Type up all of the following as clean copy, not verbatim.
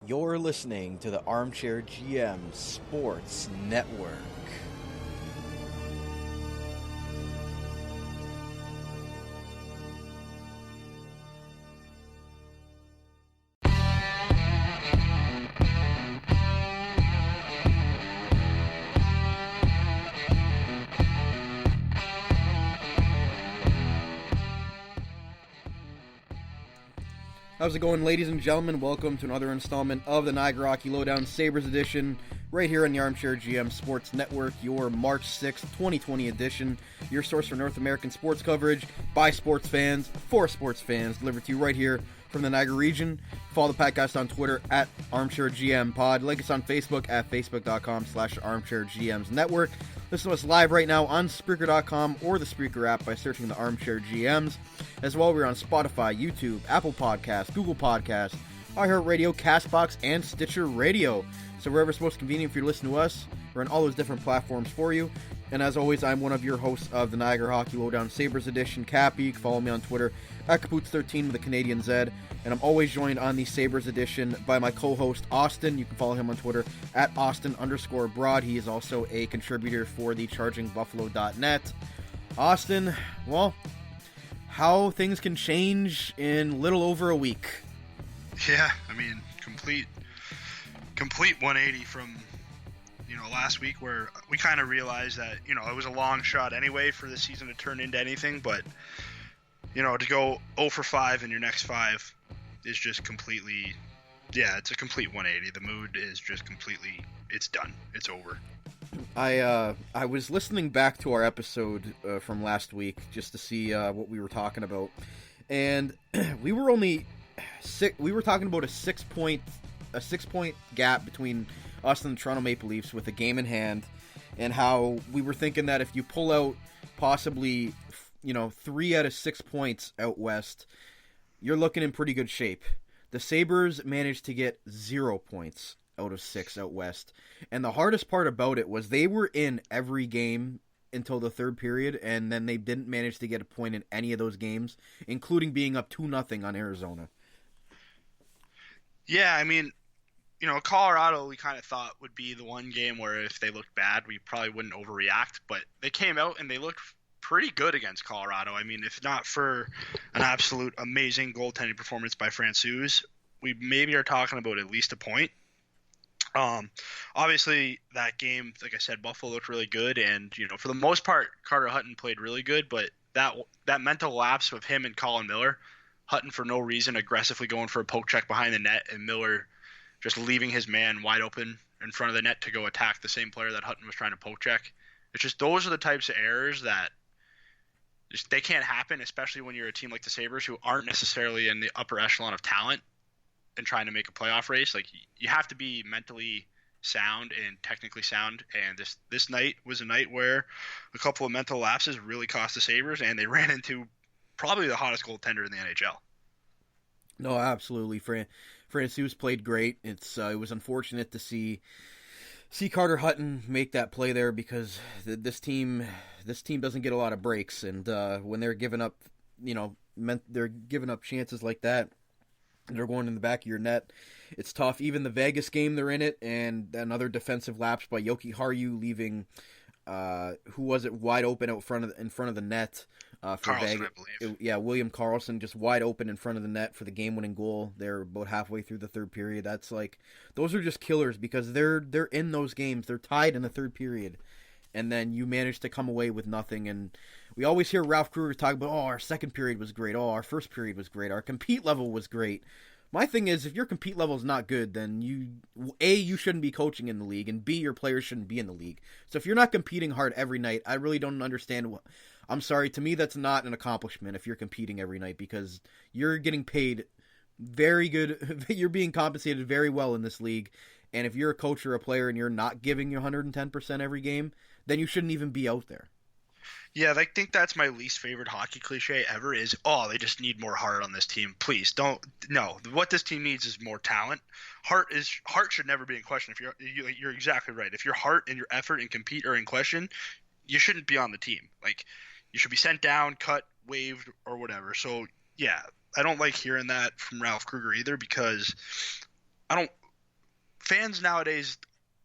You're listening to the Armchair GM Sports Network. How's it going, ladies and gentlemen? Welcome to another installment of the Niagara Lowdown Sabres edition, right here on the Armchair GM Sports Network, your March 6th, 2020 edition, your source for North American sports coverage by sports fans, for sports fans, delivered to you right here from the Niagara region. Follow the podcast on Twitter at Armchair GM Pod. Like us on Facebook at facebook.com/Armchair GMs Network. Listen to us live right now on Spreaker.com or the Spreaker app by searching the Armchair GMs. As well, we're on Spotify, YouTube, Apple Podcasts, Google Podcasts, iHeartRadio, CastBox, and Stitcher Radio. So wherever's most convenient for you to listen to us, we're on all those different platforms for you. And as always, I'm one of your hosts of the Niagara Hockey Lowdown Sabres edition, Cappy. You can follow me on Twitter at Capoots13 with a Canadian Z. And I'm always joined on the Sabres edition by my co-host, Austin. You can follow him on Twitter at Austin_Broad. He is also a contributor for the ChargingBuffalo.net. Austin, well, how things can change in little over a week. Yeah, I mean, complete 180 from, last week, where we kind of realized that, it was a long shot anyway for the season to turn into anything, but, to go 0 for 5 in your next 5 is just completely, it's a complete 180. The mood is just completely, it's done. It's over. I was listening back to our episode from last week just to see what we were talking about, and we were talking about a 6 point gap between us and the Toronto Maple Leafs with a game in hand, and how we were thinking that if you pull out possibly 3 out of 6 points out west, you're looking in pretty good shape. The Sabres managed to get 0 points out of 6 out west, and the hardest part about it was they were in every game until the third period, and then they didn't manage to get a point in any of those games, including being up 2-0 on Arizona. Yeah, I mean, Colorado we kind of thought would be the one game where if they looked bad, we probably wouldn't overreact, but they came out and they looked pretty good against Colorado. I mean, if not for an absolute amazing goaltending performance by Francouz, we maybe are talking about at least a point. Obviously that game, like I said, Buffalo looked really good, and for the most part Carter Hutton played really good, but that mental lapse of him and Colin Miller, Hutton for no reason aggressively going for a poke check behind the net, and Miller just leaving his man wide open in front of the net to go attack the same player that Hutton was trying to poke check. It's just, those are the types of errors that just, they can't happen, especially when you're a team like the Sabres who aren't necessarily in the upper echelon of talent and trying to make a playoff race. Like, you have to be mentally sound and technically sound, and this night was a night where a couple of mental lapses really cost the Sabres, and they ran into probably the hottest goaltender in the NHL. No, absolutely. Francouz played great. It was unfortunate to see Carter Hutton make that play there, because this team doesn't get a lot of breaks, and when they're giving up, they're giving up chances like that, they're going in the back of your net, it's tough. Even the Vegas game, they're in it, and another defensive lapse by Yoki Haru leaving who was it wide open in front of the net for Carlson, Vegas. I believe. William Karlsson just wide open in front of the net for the game-winning goal. They're about halfway through the third period. That's like, those are just killers, because they're in those games. They're tied in the third period, and then you manage to come away with nothing. And we always hear Ralph Krueger talk about, our second period was great. Our first period was great. Our compete level was great. My thing is, if your compete level is not good, then you shouldn't be coaching in the league, and B, your players shouldn't be in the league. So if you're not competing hard every night, I really don't understand I'm sorry, to me that's not an accomplishment if you're competing every night, because you're getting paid very good, you're being compensated very well in this league, and if you're a coach or a player and you're not giving your 110% every game, then you shouldn't even be out there. Yeah, I think that's my least favorite hockey cliche ever is, they just need more heart on this team. Please don't. No, what this team needs is more talent. Heart should never be in question. If you're exactly right. If your heart and your effort and compete are in question, you shouldn't be on the team. Like, you should be sent down, cut, waived, or whatever. So yeah, I don't like hearing that from Ralph Krueger either, because fans nowadays,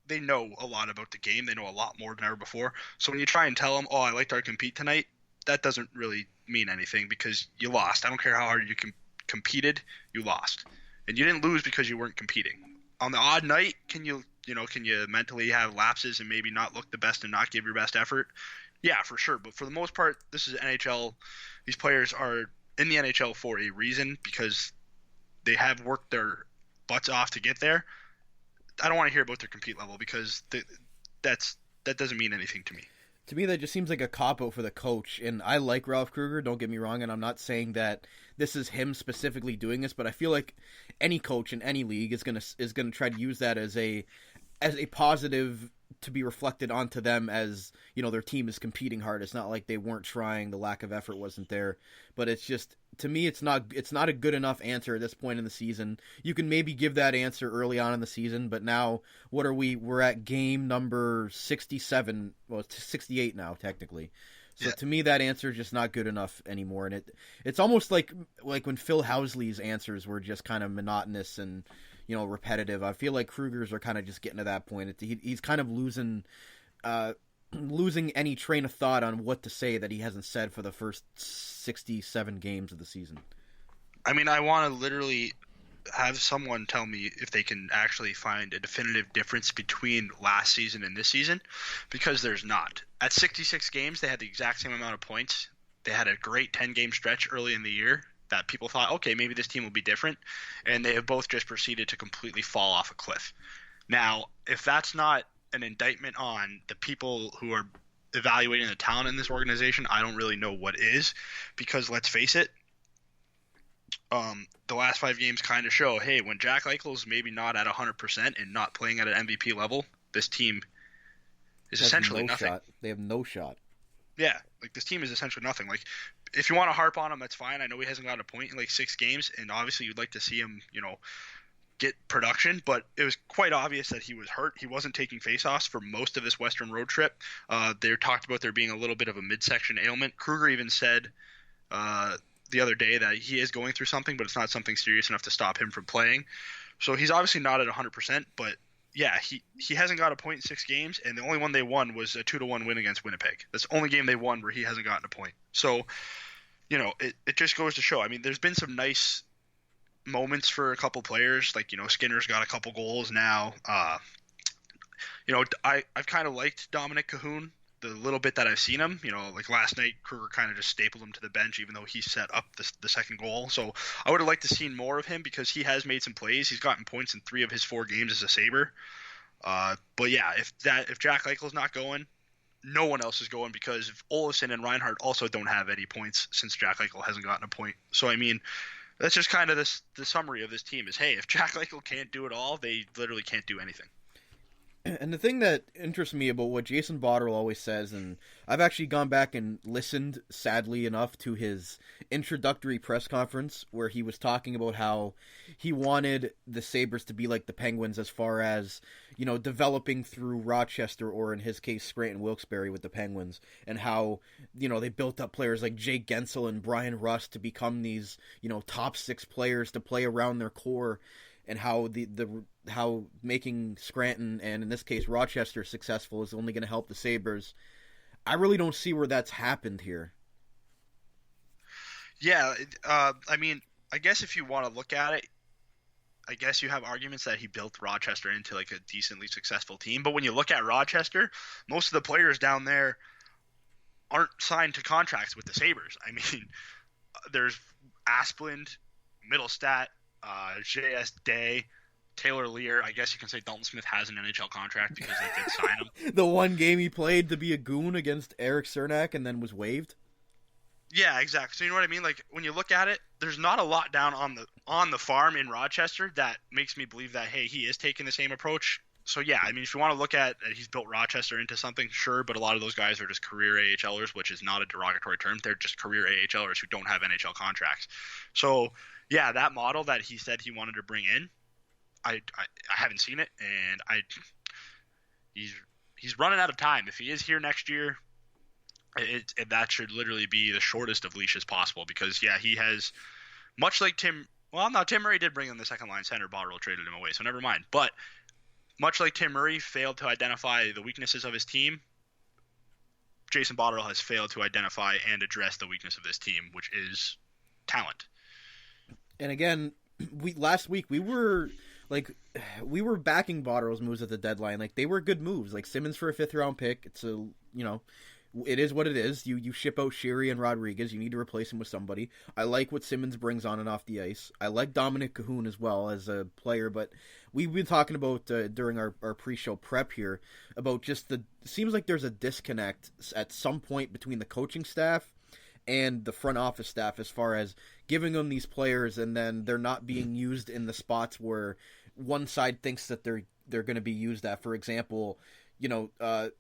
they know a lot about the game. They know a lot more than ever before. So when you try and tell them, oh, I liked our compete tonight, that doesn't really mean anything because you lost. I don't care how hard you competed, you lost. And you didn't lose because you weren't competing. On the odd night, can you mentally have lapses and maybe not look the best and not give your best effort? Yeah, for sure. But for the most part, this is NHL. These players are in the NHL for a reason because they have worked their butts off to get there. I don't want to hear about their compete level because that doesn't mean anything to me. To me, that just seems like a cop-out for the coach, and I like Ralph Krueger, don't get me wrong, and I'm not saying that this is him specifically doing this, but I feel like any coach in any league is gonna try to use that as a positive to be reflected onto them as, their team is competing hard. It's not like they weren't trying, the lack of effort wasn't there, but it's just, to me, it's not a good enough answer at this point in the season. You can maybe give that answer early on in the season, but now, what are we? We're at game number 67, well, it's 68 now, technically. So to me, that answer is just not good enough anymore, and it's almost like when Phil Housley's answers were just kind of monotonous and repetitive. I feel like Kruger's are kind of just getting to that point. He's kind of losing any train of thought on what to say that he hasn't said for the first 67 games of the season. I mean, I want to literally have someone tell me if they can actually find a definitive difference between last season and this season, because there's not. At 66 games, they had the exact same amount of points. They had a great 10-game stretch early in the year that people thought, okay, maybe this team will be different, and they have both just proceeded to completely fall off a cliff. Now, if that's not an indictment on the people who are evaluating the talent in this organization, I don't really know what is, because let's face it, the last 5 games kind of show, hey, when Jack Eichel's maybe not at 100% and not playing at an MVP level, this team is essentially nothing. Shot. They have no shot. Yeah, like this team is essentially nothing. Like, if you want to harp on him, that's fine. I know he hasn't got a point in like 6 games, and obviously you'd like to see him, get production, but it was quite obvious that he was hurt. He wasn't taking faceoffs for most of this Western road trip. They talked about there being a little bit of a midsection ailment. Kruger even said the other day that he is going through something, but it's not something serious enough to stop him from playing. So he's obviously not at 100%, but yeah, he hasn't got a point in 6 games, and the only one they won was a 2-1 win against Winnipeg. That's the only game they won where he hasn't gotten a point. So, it just goes to show. I mean, there's been some nice moments for a couple players, like, Skinner's got a couple goals now. I've kind of liked Dominic Cahoon the little bit that I've seen him. Like last night, Kruger kind of just stapled him to the bench, even though he set up the second goal. So I would have liked to see more of him because he has made some plays. He's gotten points in 3 of his 4 games as a Sabre. But yeah, if Jack Eichel's not going, no one else is going, because if Olofsson and Reinhart also don't have any points since Jack Eichel hasn't gotten a point. So I mean, that's just kind of the summary of this team is, hey, if Jack Eichel can't do it all, they literally can't do anything. And the thing that interests me about what Jason Botterill always says, and I've actually gone back and listened, sadly enough, to his introductory press conference where he was talking about how he wanted the Sabres to be like the Penguins as far as, developing through Rochester, or in his case, Scranton Wilkes-Barre with the Penguins, and how, they built up players like Jake Gensel and Brian Rust to become these, top 6 players to play around their core, and how how making Scranton, and in this case Rochester, successful is only going to help the Sabres. I really don't see where that's happened here. Yeah, I mean, I guess if you want to look at it, I guess you have arguments that he built Rochester into like a decently successful team. But when you look at Rochester, most of the players down there aren't signed to contracts with the Sabres. I mean, there's Asplund, Middlestat, J.S. Day, Taylor Lear. I guess you can say Dalton Smith has an NHL contract because they did sign him. The one game he played to be a goon against Eric Cernak and then was waived. Yeah, exactly. So you know what I mean? Like, when you look at it, there's not a lot down on the farm in Rochester that makes me believe that, hey, he is taking the same approach. So yeah, I mean, if you want to look at he's built Rochester into something, sure, but a lot of those guys are just career AHLers, which is not a derogatory term. They're just career AHLers who don't have NHL contracts. So yeah, that model that he said he wanted to bring in, I haven't seen it, and he's running out of time. If he is here next year, that should literally be the shortest of leashes possible, because yeah, he has, much like Tim. Well, no, Tim Murray did bring in the second line center. Botterill traded him away, so never mind. But much like Tim Murray failed to identify the weaknesses of his team, Jason Botterill has failed to identify and address the weakness of this team, which is talent. And again, last week we were backing Botterill's moves at the deadline. Like, they were good moves. Like Simmons for a 5th-round pick. It's it is what it is. You ship out Sherry and Rodriguez. You need to replace him with somebody. I like what Simmons brings on and off the ice. I like Dominic Cahoon as well as a player, but we've been talking about during our pre-show prep here about just it seems like there's a disconnect at some point between the coaching staff and the front office staff as far as giving them these players and then they're not being used in the spots where one side thinks that they're going to be used at. For example,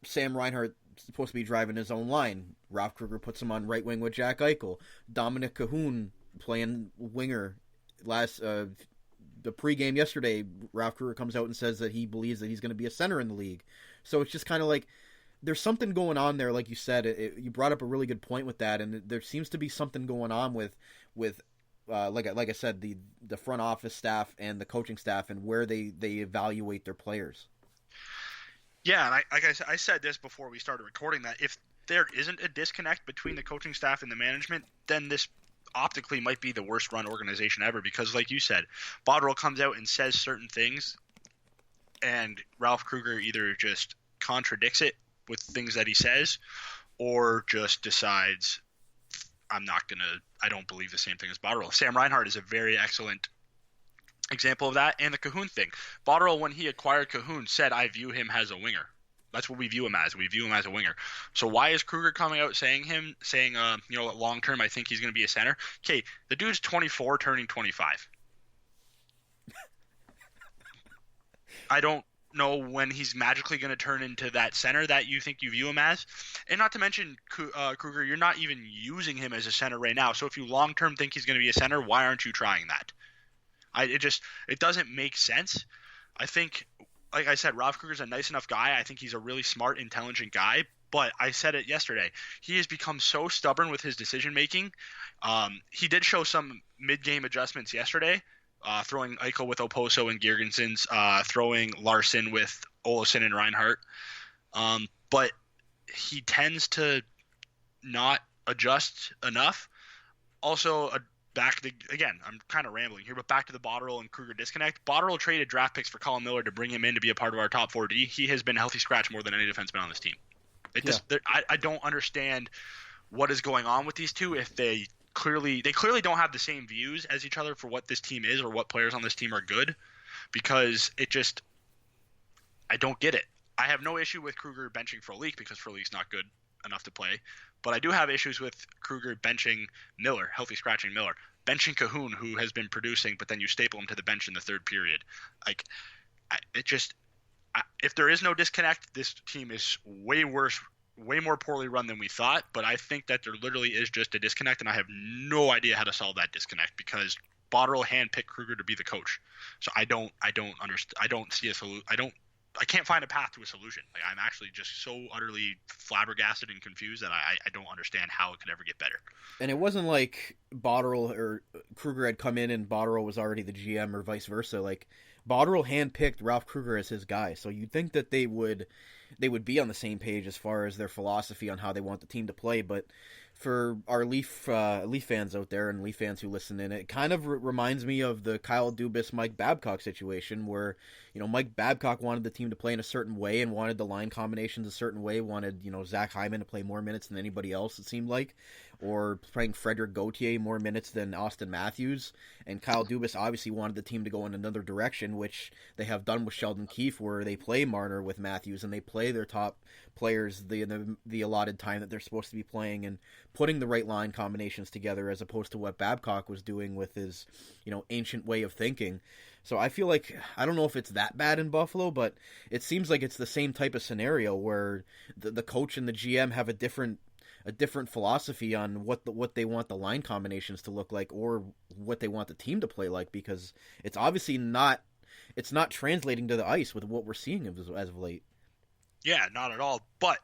Sam Reinhart supposed to be driving his own line. Ralph Kruger puts him on right wing with Jack Eichel. Dominic Cahoon playing winger. The pregame yesterday, Ralph Kruger comes out and says that he believes that he's going to be a center in the league. So it's just kind of like there's something going on there, like you said. You brought up a really good point with that, and there seems to be something going on with like I said, the front office staff and the coaching staff and where they evaluate their players. Yeah, and I said this before we started recording, that if there isn't a disconnect between the coaching staff and the management, then this optically might be the worst run organization ever, because like you said, Botterill comes out and says certain things, and Ralph Kruger either just contradicts it with things that he says, or just decides, I don't believe the same thing as Botterill. Sam Reinhart is a very excellent example of that, and the Cahoon thing. Botterill, when he acquired Cahoon, said, I view him as a winger. That's what we view him as. We view him as a winger. So why is Kruger coming out saying long term, I think he's going to be a center? Okay, the dude's 24, turning 25. I don't know when he's magically going to turn into that center that you think you view him as. And not to mention, Kruger, you're not even using him as a center right now. So if you long term think he's going to be a center, why aren't you trying that? It doesn't make sense. I think, like I said, Ralph Kruger's a nice enough guy. I think he's a really smart, intelligent guy. But I said it yesterday. He has become so stubborn with his decision making. He did show some mid-game adjustments yesterday, throwing Eichel with Oposo and Girgensons, throwing Larson with Olsen and Reinhart. But he tends to not adjust enough. Also, again, I'm kind of rambling here, but back to the Botterill and Kruger disconnect. Botterill traded draft picks for Colin Miller to bring him in to be a part of our top 4D. He has been a healthy scratch more than any defenseman on this team. I don't understand what is going on with these two if they clearly don't have the same views as each other for what this team is or what players on this team are good, because I don't get it. I have no issue with Kruger benching Frolik because Frolik's not good enough to play, but I do have issues with Kruger benching Miller, healthy scratching Miller, benching Cahoon, who has been producing, but then you staple him to the bench in the third period. If there is no disconnect, this team is way worse, way more poorly run than we thought. But I think that there literally is just a disconnect, and I have no idea how to solve that disconnect because Botterill handpicked Kruger to be the coach. So I don't understand. I don't see a solution. I can't find a path to a solution. Like, I'm actually just so utterly flabbergasted and confused that I don't understand how it could ever get better. And it wasn't like Botterill or Kruger had come in and Botterill was already the GM or vice versa. Like, Botterill handpicked Ralph Kruger as his guy, so you'd think that they would be on the same page as far as their philosophy on how they want the team to play. But for our Leaf fans out there and Leaf fans who listen in, it kind of reminds me of the Kyle Dubas, Mike Babcock situation where, Mike Babcock wanted the team to play in a certain way and wanted the line combinations a certain way, wanted, Zach Hyman to play more minutes than anybody else, it seemed like, or playing Frederick Gauthier more minutes than Austin Matthews. And Kyle Dubas obviously wanted the team to go in another direction, which they have done with Sheldon Keefe, where they play Marner with Matthews and they play their top players the allotted time that they're supposed to be playing and putting the right line combinations together, as opposed to what Babcock was doing with his, ancient way of thinking. So I feel like, I don't know if it's that bad in Buffalo, but it seems like it's the same type of scenario where the coach and the GM have a different philosophy on what they want the line combinations to look like or what they want the team to play like, because it's obviously not translating to the ice with what we're seeing as of late. Yeah, not at all. But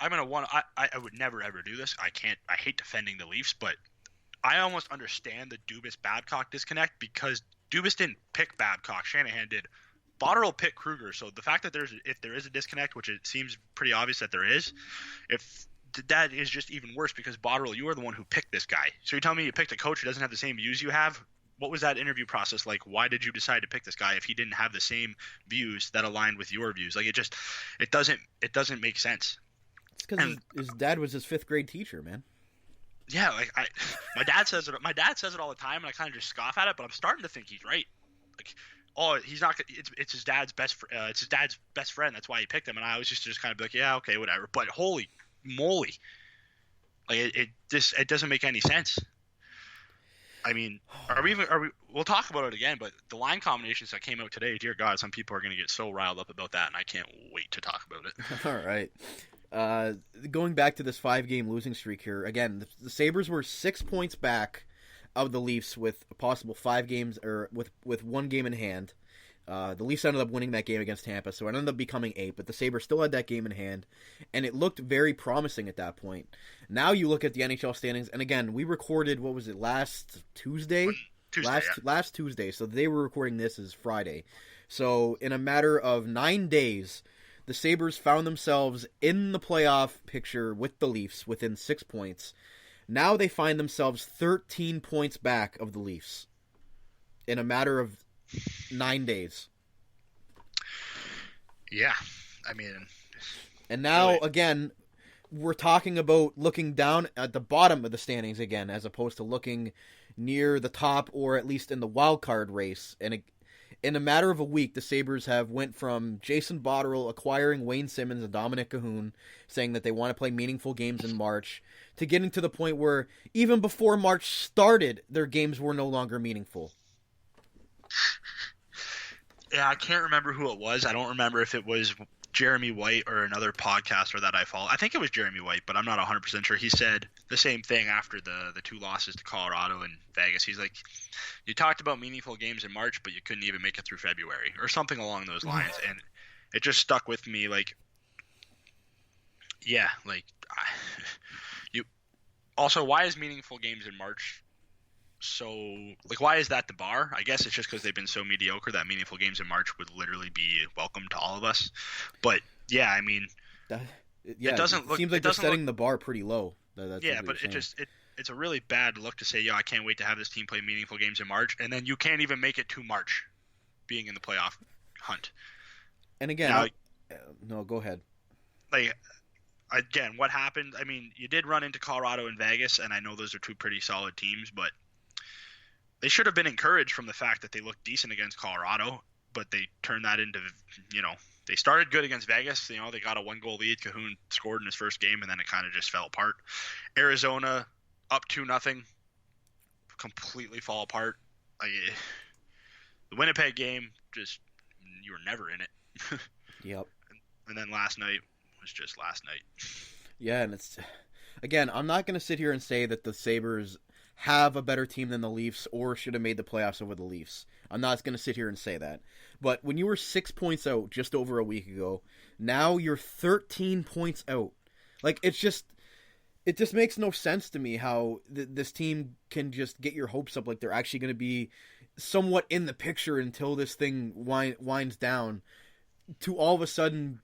I would never ever do this. I hate defending the Leafs, but I almost understand the Dubas Babcock disconnect because Dubas didn't pick Babcock. Shanahan did. Botterill picked Kruger, so the fact that if there is a disconnect, which it seems pretty obvious that there is, if that is just even worse because Botterill, you are the one who picked this guy. So you're telling me you picked a coach who doesn't have the same views you have? What was that interview process like? Why did you decide to pick this guy if he didn't have the same views that aligned with your views? Like it doesn't make sense. It's because his dad was his 5th grade teacher, man. Yeah, like my dad says it. My dad says it all the time, and I kind of just scoff at it. But I'm starting to think he's right. Like, oh, he's not. It's his dad's best. It's his dad's best friend. That's why he picked him. And I was just kind of like, yeah, okay, whatever. But holy moly, like it doesn't make any sense. I mean, we'll talk about it again, but the line combinations that came out today, dear God, some people are going to get so riled up about that, and I can't wait to talk about it. All right. Going back to this 5-game losing streak here, again, the Sabres were 6 points back of the Leafs with a possible 5 games, or with 1 game in hand. The Leafs ended up winning that game against Tampa, so it ended up becoming 8, but the Sabres still had that game in hand, and it looked very promising at that point. Now you look at the NHL standings, and again, we recorded, what was it, last Tuesday? Last Tuesday, so they were recording this as Friday. So in a matter of 9 days, the Sabres found themselves in the playoff picture with the Leafs within 6 points. Now they find themselves 13 points back of the Leafs in a matter of 9 days. Yeah, I mean, and now again, we're talking about looking down at the bottom of the standings again, as opposed to looking near the top or at least in the wild card race. And in a matter of a week, the Sabres have went from Jason Botterill acquiring Wayne Simmons and Dominic Cahoon, saying that they want to play meaningful games in March, to getting to the point where even before March started, their games were no longer meaningful. Yeah, I can't remember who it was. I don't remember if it was Jeremy White or another podcaster that I follow. I think it was Jeremy White, but I'm not 100% sure. He said the same thing after the 2 losses to Colorado and Vegas. He's like, you talked about meaningful games in March, but you couldn't even make it through February or something along those lines. And it just stuck with me. Like, yeah, like you also, why is meaningful games in March so, like, why is that the bar? I guess it's just because they've been so mediocre that meaningful games in March would literally be welcome to all of us. But yeah, I mean, it doesn't look. Seems like they're setting the bar pretty low. That's yeah, but it's a really bad look to say, yo, I can't wait to have this team play meaningful games in March, and then you can't even make it to March, being in the playoff hunt. And again, no, go ahead. Like, again, what happened? I mean, you did run into Colorado and Vegas, and I know those are 2 pretty solid teams, but they should have been encouraged from the fact that they looked decent against Colorado, but they turned that into, they started good against Vegas. They got a 1-goal lead. Cahoon scored in his first game, and then it kind of just fell apart. Arizona up 2-0, completely fall apart. The Winnipeg game, just, you were never in it. Yep. And then last night was just last night. Yeah, and it's, again, I'm not going to sit here and say that the Sabres have a better team than the Leafs or should have made the playoffs over the Leafs. I'm not going to sit here and say that. But when you were 6 points out just over a week ago, now you're 13 points out. Like, it just makes no sense to me how this team can just get your hopes up like they're actually going to be somewhat in the picture until this thing winds down, to all of a sudden,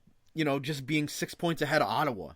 just being 6 points ahead of Ottawa.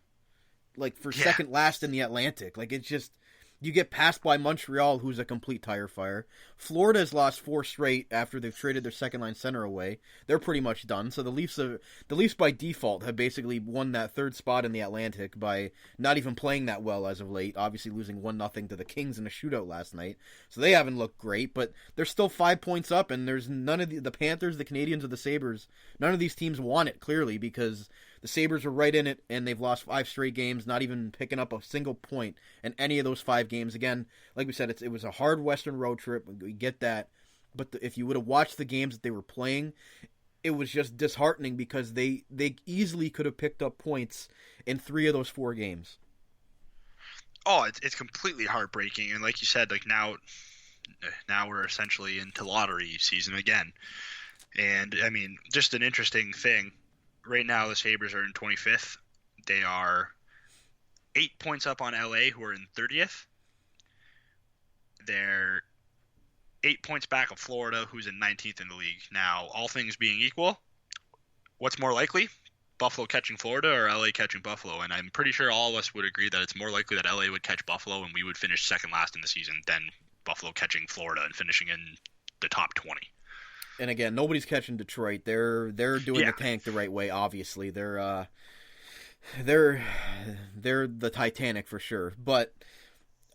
Like, for second last in the Atlantic. Like, it's just, you get passed by Montreal, who's a complete tire fire. Florida has lost 4 straight after they've traded their second-line center away. They're pretty much done. So the Leafs by default have basically won that 3rd spot in the Atlantic by not even playing that well as of late. Obviously losing 1-0 to the Kings in a shootout last night. So they haven't looked great, but they're still 5 points up, and there's none of the Panthers, the Canadiens, or the Sabres. None of these teams want it, clearly, because the Sabres are right in it, and they've lost 5 straight games, not even picking up a single point in any of those 5 games. Again, like we said, it was a hard Western road trip. We get that. But if you would have watched the games that they were playing, it was just disheartening because they easily could have picked up points in 3 of those 4 games. Oh, it's completely heartbreaking. And like you said, like now we're essentially into lottery season again. And, I mean, just an interesting thing. Right now, the Sabres are in 25th. They are 8 points up on LA, who are in 30th. They're 8 points back of Florida, who's in 19th in the league. Now, all things being equal, what's more likely? Buffalo catching Florida or LA catching Buffalo? And I'm pretty sure all of us would agree that it's more likely that LA would catch Buffalo and we would finish second last in the season than Buffalo catching Florida and finishing in the top 20. And again, nobody's catching Detroit. They're doing the tank the right way. Obviously, they're the Titanic for sure. But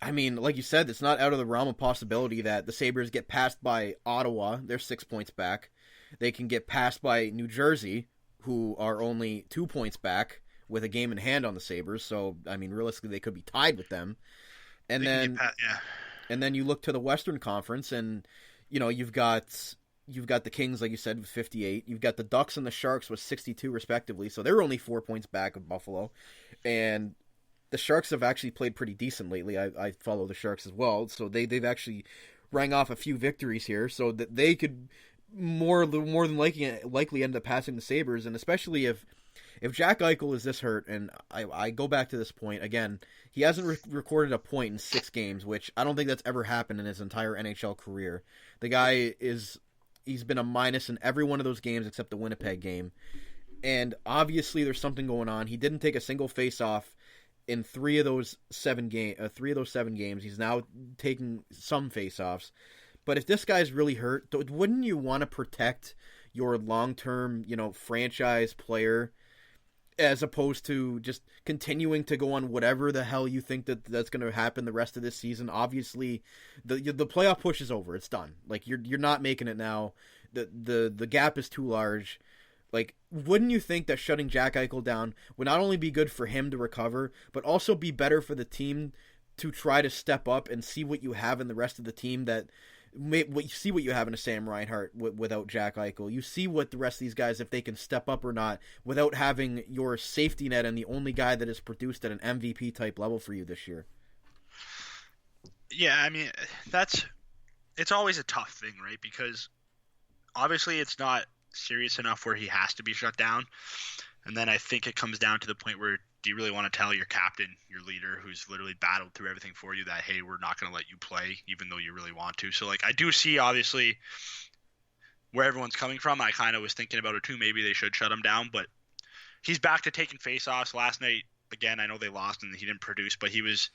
I mean, like you said, it's not out of the realm of possibility that the Sabres get passed by Ottawa. They're 6 points back. They can get passed by New Jersey, who are only 2 points back with a game in hand on the Sabres. So, I mean, realistically, they could be tied with them. And then you look to the Western Conference, and you know you've got the Kings, like you said, with 58. You've got the Ducks and the Sharks with 62 respectively. So they're only 4 points back of Buffalo, and the Sharks have actually played pretty decent lately. I follow the Sharks as well, so they've actually rang off a few victories here, so that they could more than likely end up passing the Sabres, and especially if Jack Eichel is this hurt, and I go back to this point again, he hasn't recorded a point in 6 games, which I don't think that's ever happened in his entire NHL career. The guy he's been a minus in every one of those games except the Winnipeg game, and obviously there's something going on. He didn't take a single face-off in 3 of those 7 games. He's now taking some face-offs. But if this guy's really hurt, wouldn't you want to protect your long-term, franchise player as opposed to just continuing to go on whatever the hell you think that's going to happen the rest of this season? Obviously, the playoff push is over. It's done. Like, you're not making it now. The gap is too large. Like, wouldn't you think that shutting Jack Eichel down would not only be good for him to recover, but also be better for the team to try to step up and see what you have in the rest of the team see what you have in a Sam Reinhart without Jack Eichel. You see what the rest of these guys, if they can step up or not, without having your safety net and the only guy that is produced at an MVP type level for you this year. Yeah, I mean, it's always a tough thing, right? Because obviously it's not serious enough where he has to be shut down. And then I think it comes down to the point where, do you really want to tell your captain, your leader, who's literally battled through everything for you, that, hey, we're not going to let you play even though you really want to? So, like, I do see, obviously, where everyone's coming from. I kind of was thinking about it, too. Maybe they should shut him down. But he's back to taking face-offs. Last night, again, I know they lost and he didn't produce, but he was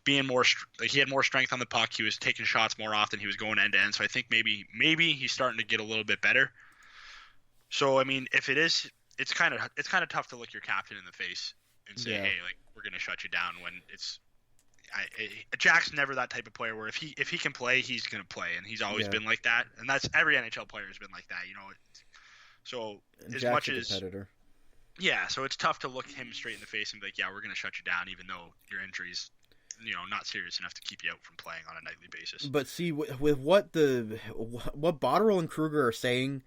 being more he had more strength on the puck. He was taking shots more often. He was going end-to-end. So I think maybe he's starting to get a little bit better. So, I mean, if it is, it's kind of tough to look your captain in the face and say, hey, like, we're going to shut you down when Jack's never that type of player where if he can play, he's going to play, and he's always been like that, and that's every NHL player has been like that, So and as Jack's much a as competitor. Yeah, so it's tough to look him straight in the face and be like, yeah, we're going to shut you down, even though your injury's not serious enough to keep you out from playing on a nightly basis. But see, with what Botterill and Kruger are saying,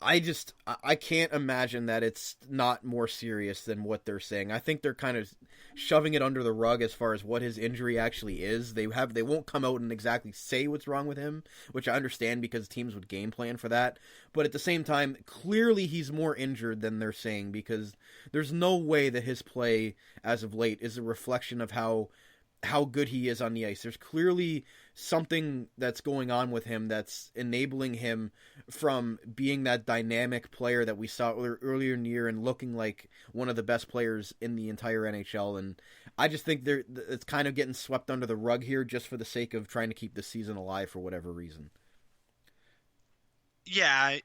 I can't imagine that it's not more serious than what they're saying. I think they're kind of shoving it under the rug as far as what his injury actually is. They won't come out and exactly say what's wrong with him, which I understand because teams would game plan for that. But at the same time, clearly he's more injured than they're saying, because there's no way that his play as of late is a reflection of how good he is on the ice. There's clearly something that's going on with him that's enabling him from being that dynamic player that we saw earlier in the year and looking like one of the best players in the entire NHL. And I just think it's kind of getting swept under the rug here just for the sake of trying to keep the season alive for whatever reason. Yeah,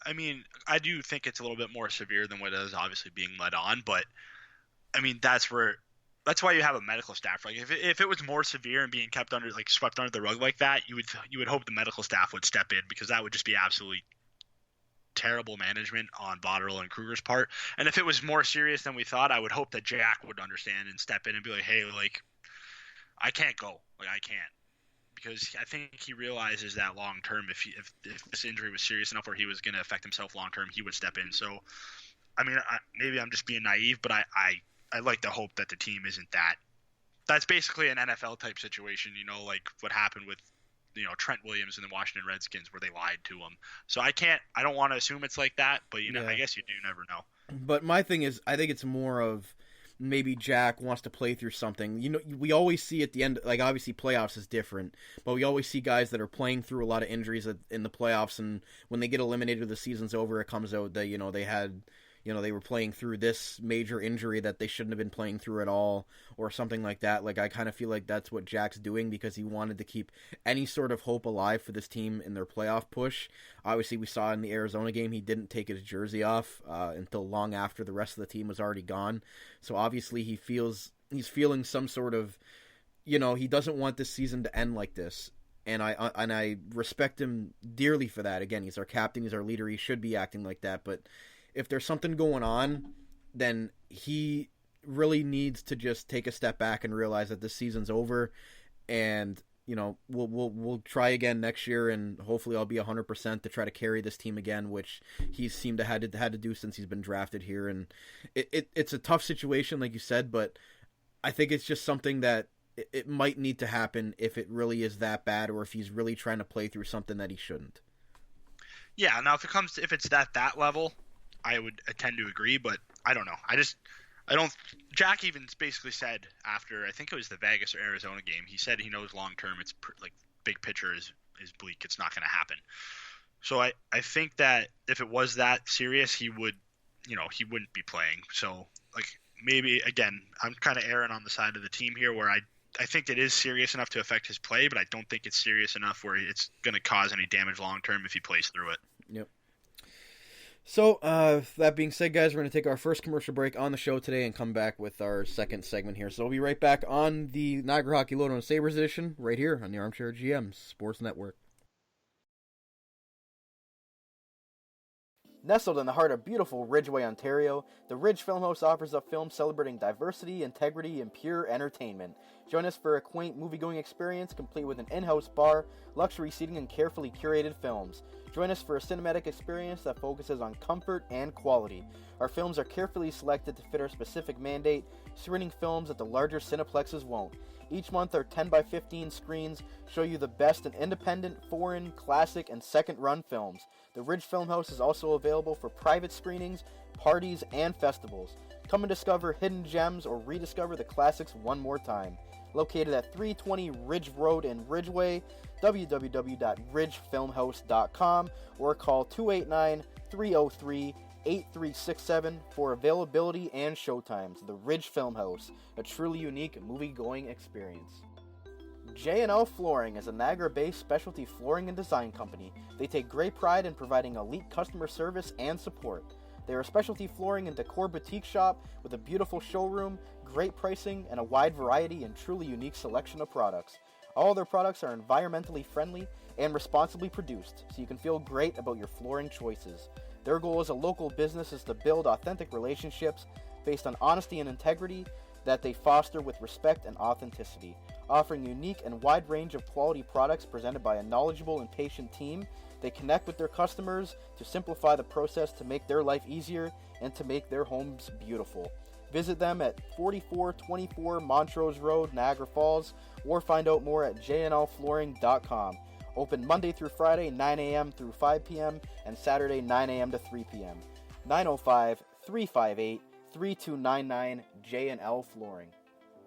I mean, I do think it's a little bit more severe than what is obviously being led on, but I mean, that's why you have a medical staff. Like, if it was more severe and being kept under, like, swept under the rug like that, you would hope the medical staff would step in, because that would just be absolutely terrible management on Botterill and Kruger's part. And if it was more serious than we thought, I would hope that Jack would understand and step in and be like, hey, like, I can't go. Like, I can't. Because I think he realizes that long term, if this injury was serious enough where he was going to affect himself long term, he would step in. So, I mean, maybe I'm just being naive, but I like to hope that the team isn't that. That's basically an NFL type situation, like what happened with, Trent Williams and the Washington Redskins, where they lied to him. So I don't want to assume it's like that, but I guess you do never know. But my thing is, I think it's more of, maybe Jack wants to play through something. You know, we always see at the end, like obviously playoffs is different, but we always see guys that are playing through a lot of injuries in the playoffs, and when they get eliminated, the season's over, it comes out that, you know, they were playing through this major injury that they shouldn't have been playing through at all, or something like that. Like, I kind of feel like that's what Jack's doing, because he wanted to keep any sort of hope alive for this team in their playoff push. Obviously, we saw in the Arizona game, he didn't take his jersey off until long after the rest of the team was already gone. So obviously he's feeling some sort of, you know, he doesn't want this season to end like this. And I respect him dearly for that. Again, he's our captain, he's our leader, he should be acting like that, but if there's something going on, then he really needs to just take a step back and realize that this season's over, and, you know, we'll try again next year, and hopefully I'll be 100% to try to carry this team again, which he's seemed to had to do since he's been drafted here. And it's a tough situation, like you said, but I think it's just something that it might need to happen if it really is that bad, or if he's really trying to play through something that he shouldn't. Yeah, now if it's that level, I would tend to agree, but I don't know. I don't. Jack even basically said after, I think it was the Vegas or Arizona game, he said he knows long term it's like big picture is bleak. It's not going to happen. So I think that if it was that serious, he wouldn't be playing. So, like, maybe again, I'm kind of erring on the side of the team here, where I think it is serious enough to affect his play, but I don't think it's serious enough where it's going to cause any damage long term if he plays through it. Yep. So, that being said, guys, we're going to take our first commercial break on the show today and come back with our second segment here. So we'll be right back on the Niagara Hockey Lowdown Sabres edition, right here on the Armchair GM Sports Network. Nestled in the heart of beautiful Ridgeway, Ontario, the Ridge Filmhouse offers up films celebrating diversity, integrity, and pure entertainment. Join us for a quaint movie-going experience complete with an in-house bar, luxury seating, and carefully curated films. Join us for a cinematic experience that focuses on comfort and quality. Our films are carefully selected to fit our specific mandate, screening films that the larger cineplexes won't. Each month, our 10x15 screens show you the best in independent, foreign, classic, and second-run films. The Ridge Filmhouse is also available for private screenings, parties, and festivals. Come and discover hidden gems or rediscover the classics one more time. Located at 320 Ridge Road in Ridgeway, www.ridgefilmhouse.com, or call 289-303-8367 for availability and showtimes. The Ridge Filmhouse, a truly unique movie-going experience. J&L Flooring is a Niagara-based specialty flooring and design company. They take great pride in providing elite customer service and support. They are a specialty flooring and decor boutique shop with a beautiful showroom, great pricing, and a wide variety and truly unique selection of products. All their products are environmentally friendly and responsibly produced, so you can feel great about your flooring choices. Their goal as a local business is to build authentic relationships based on honesty and integrity that they foster with respect and authenticity. Offering unique and wide range of quality products presented by a knowledgeable and patient team, they connect with their customers to simplify the process to make their life easier and to make their homes beautiful. Visit them at 4424 Montrose Road, Niagara Falls, or find out more at jnlflooring.com. Open Monday through Friday, 9 a.m. through 5 p.m., and Saturday, 9 a.m. to 3 p.m. 905-358-3299 J&L Flooring.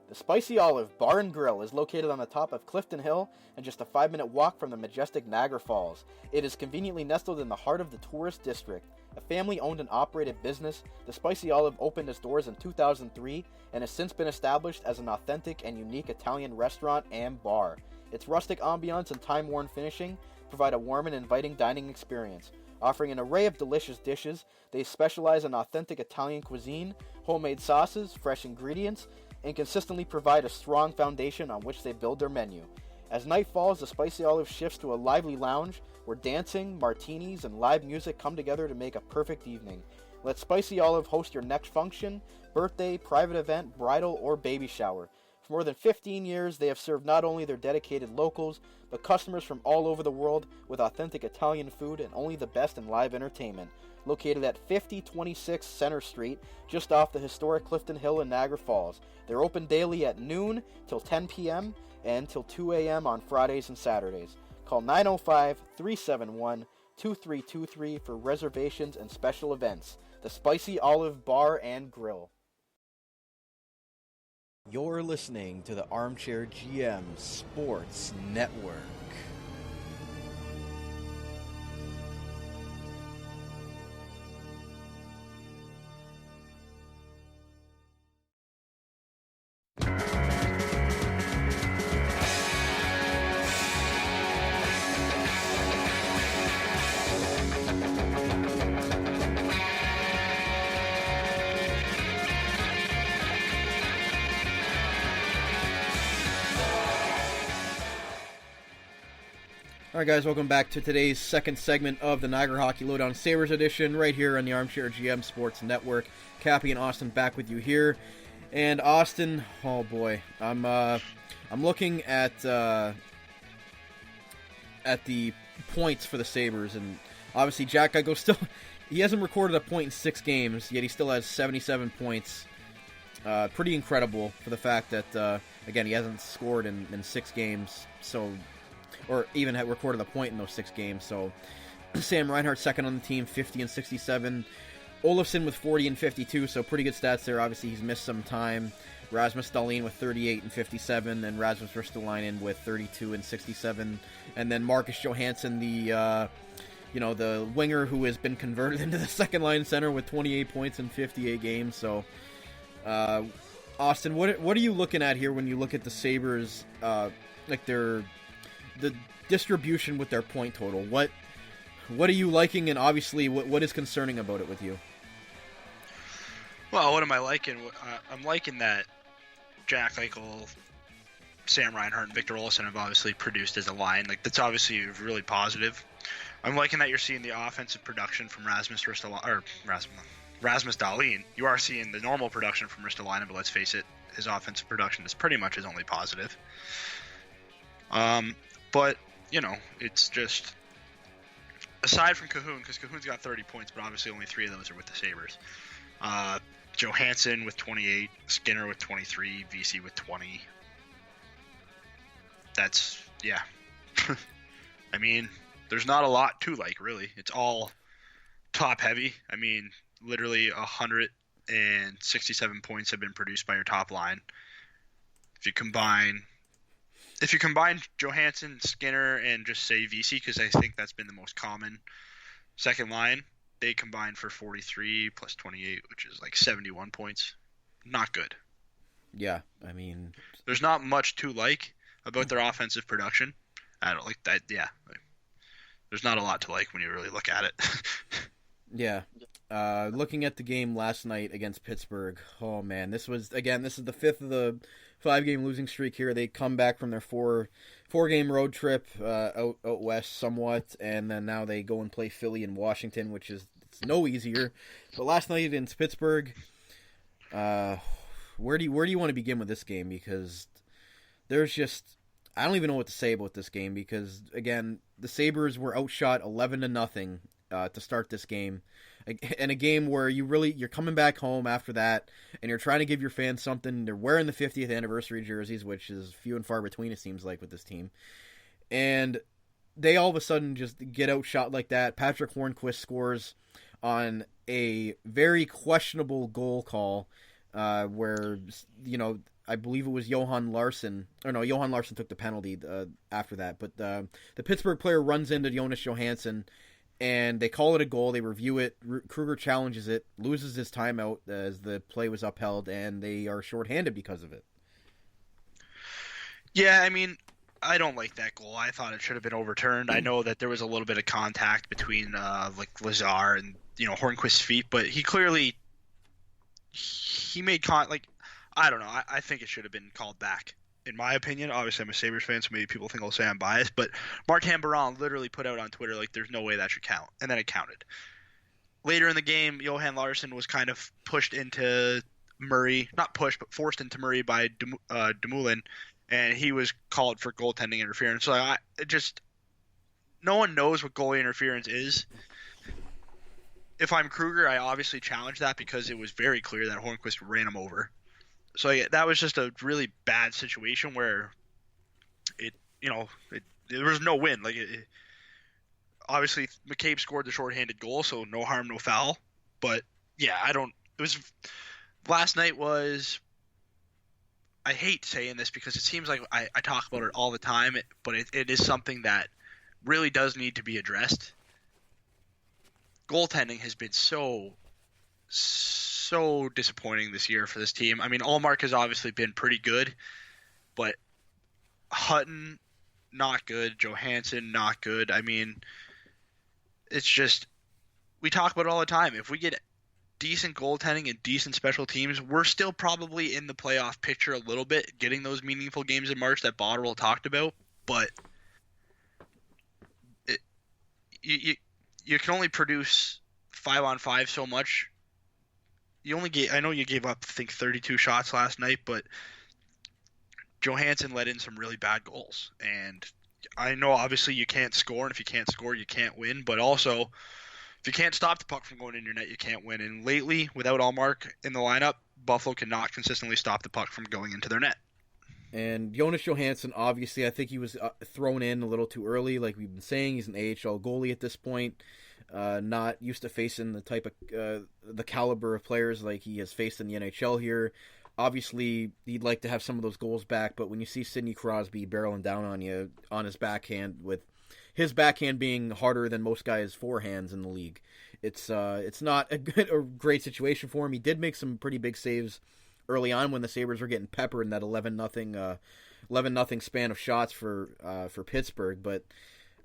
The Spicy Olive Bar and Grill is located on the top of Clifton Hill and just a 5-minute walk from the majestic Niagara Falls. It is conveniently nestled in the heart of the tourist district. A family-owned and operated business, the Spicy Olive opened its doors in 2003 and has since been established as an authentic and unique Italian restaurant and bar. Its rustic ambiance and time-worn finishing provide a warm and inviting dining experience. Offering an array of delicious dishes, they specialize in authentic Italian cuisine, homemade sauces, fresh ingredients, and consistently provide a strong foundation on which they build their menu. As night falls, the Spicy Olive shifts to a lively lounge where dancing, martinis, and live music come together to make a perfect evening. Let Spicy Olive host your next function, birthday, private event, bridal, or baby shower. For more than 15 years, they have served not only their dedicated locals, but customers from all over the world with authentic Italian food and only the best in live entertainment. Located at 5026 Center Street, just off the historic Clifton Hill in Niagara Falls. They're open daily at noon till 10 p.m. and till 2 a.m. on Fridays and Saturdays. Call 905-371-2323 for reservations and special events. The Spicy Olive Bar and Grill. You're listening to the Armchair GM Sports Network. Alright guys, welcome back to today's second segment of the Niagara Hockey Lowdown Sabres edition, right here on the Armchair GM Sports Network. Cappy and Austin back with you here. And Austin, oh boy, I'm looking at the points for the Sabres, and obviously Jack Eichel still, he hasn't recorded a point in 6 games, yet he still has 77 points. Pretty incredible for the fact that, again, he hasn't scored in 6 games, or even had recorded a point in those 6 games. So Sam Reinhart second on the team, 50 and 67. Olofsson with 40 and 52, so pretty good stats there. Obviously, he's missed some time. Rasmus Dahlin with 38 and 57, and Rasmus Ristolainen with 32 and 67. And then Marcus Johansson, the winger who has been converted into the second line center with 28 points in 58 games. So, Austin, what are you looking at here when you look at the Sabres, the distribution with their point total? What are you liking, and obviously what is concerning about it with you? Well, what am I liking? I'm liking that Jack Eichel, Sam Reinhart, and Victor Olofsson have obviously produced as a line. Like, that's obviously really positive. I'm liking that you're seeing the offensive production from Rasmus Dahlin. You are seeing the normal production from Ristolainen, but let's face it, his offensive production is pretty much his only positive. But, it's just, aside from Cahoon, because Cahoon's got 30 points, but obviously only 3 of those are with the Sabres. Johansson with 28, Skinner with 23, VC with 20. That's, yeah. I mean, there's not a lot to like, really. It's all top heavy. I mean, literally 167 points have been produced by your top line. If you combine Johansson, Skinner, and just say VC, because I think that's been the most common second line, they combine for 43 plus 28, which is like 71 points. Not good. Yeah, I mean, there's not much to like about their offensive production. I don't like that. Yeah, there's not a lot to like when you really look at it. Yeah. Looking at the game last night against Pittsburgh, oh man, this is the 5th of the 5-game losing streak here. They come back from their four-game road trip out west somewhat, and then now they go and play Philly and Washington, which is it's no easier. But last night against Pittsburgh, where do you want to begin with this game? Because there's just, I don't even know what to say about this game, because again, the Sabres were outshot 11-0 to start this game. In a game where you're coming back home after that, and you're trying to give your fans something. They're wearing the 50th anniversary jerseys, which is few and far between, it seems like, with this team. And they all of a sudden just get outshot like that. Patrick Hornquist scores on a very questionable goal call, where, I believe it was Johan Larsson. Or no, Johan Larsson took the penalty after that. But the Pittsburgh player runs into Jonas Johansson, and they call it a goal. They review it. Kruger challenges it, loses his timeout as the play was upheld, and they are shorthanded because of it. Yeah, I mean, I don't like that goal. I thought it should have been overturned. I know that there was a little bit of contact between Lazar and Hornquist's feet, but he clearly made I don't know. I think it should have been called back. In my opinion, obviously I'm a Sabres fan, so maybe people think I'll say I'm biased, but Martin Baron literally put out on Twitter, there's no way that should count, and then it counted. Later in the game, Johan Larsson was kind of pushed into Murray, not pushed, but forced into Murray by Dumoulin, and he was called for goaltending interference. So no one knows what goalie interference is. If I'm Kruger, I obviously challenge that because it was very clear that Hornquist ran him over. So that was just a really bad situation where there was no win. Obviously McCabe scored the shorthanded goal, so no harm, no foul. But yeah, last night was I hate saying this because it seems like I talk about it all the time, but it is something that really does need to be addressed. Goaltending has been so disappointing this year for this team. I mean, Allmark has obviously been pretty good, but Hutton, not good. Johansson, not good. I mean, it's just, we talk about it all the time. If we get decent goaltending and decent special teams, we're still probably in the playoff picture a little bit, getting those meaningful games in March that Botterill talked about. But you can only produce 5-on-5 so much. I know you gave up, I think, 32 shots last night, but Johansson let in some really bad goals. And I know obviously you can't score, and if you can't score, you can't win. But also, if you can't stop the puck from going in your net, you can't win. And lately, without Allmark in the lineup, Buffalo cannot consistently stop the puck from going into their net. And Jonas Johansson, obviously, I think he was thrown in a little too early. Like we've been saying, he's an AHL goalie at this point. Not used to facing the type of the caliber of players like he has faced in the NHL here. Obviously, he'd like to have some of those goals back, but when you see Sidney Crosby barreling down on you on his backhand, with his backhand being harder than most guys' forehands in the league, it's not a great situation for him. He did make some pretty big saves early on when the Sabres were getting peppered in that 11-0 span of shots for Pittsburgh, but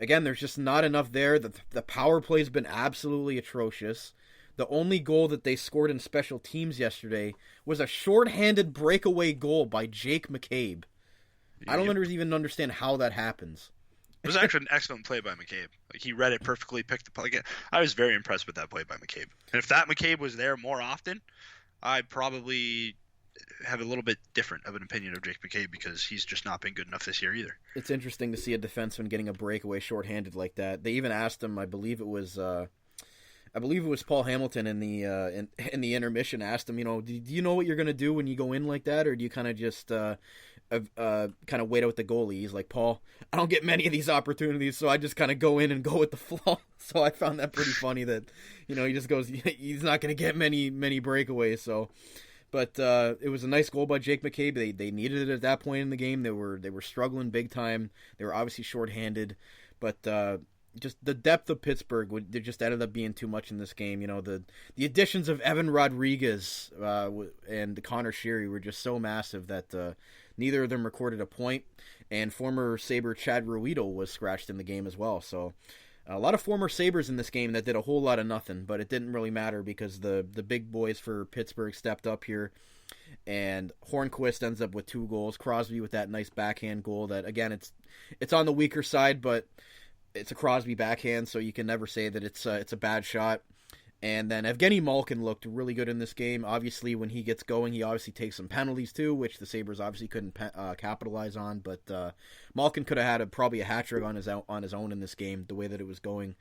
again, there's just not enough there. The power play's been absolutely atrocious. The only goal that they scored in special teams yesterday was a shorthanded breakaway goal by Jake McCabe. I don't even understand how that happens. It was actually an excellent play by McCabe. Like, he read it perfectly, picked the play. I was very impressed with that play by McCabe. And if that McCabe was there more often, I'd probably have a little bit different of an opinion of Jake McCabe, because he's just not been good enough this year either. It's interesting to see a defenseman getting a breakaway shorthanded like that. They even asked him, I believe it was Paul Hamilton in the intermission, asked him, do you know what you're going to do when you go in like that, or do you kind of just wait out the goalie? He's like, Paul, I don't get many of these opportunities, so I just kind of go in and go with the flow. So I found that pretty funny that, he just goes, he's not going to get many breakaways. So, but it was a nice goal by Jake McCabe. They needed it at that point in the game. They were struggling big time. They were obviously shorthanded, but just the depth of Pittsburgh they just ended up being too much in this game. The additions of Evan Rodriguez and Connor Sheary were just so massive that neither of them recorded a point, and former Sabre Chad Ruido was scratched in the game as well. So a lot of former Sabres in this game that did a whole lot of nothing, but it didn't really matter because the big boys for Pittsburgh stepped up here, and Hornquist ends up with 2 goals. Crosby with that nice backhand goal that, again, it's on the weaker side, but it's a Crosby backhand, so you can never say that it's a bad shot. And then Evgeny Malkin looked really good in this game. Obviously, when he gets going, he obviously takes some penalties too, which the Sabres obviously couldn't capitalize on. But Malkin could have had probably a hat trick on his own in this game, the way that it was going.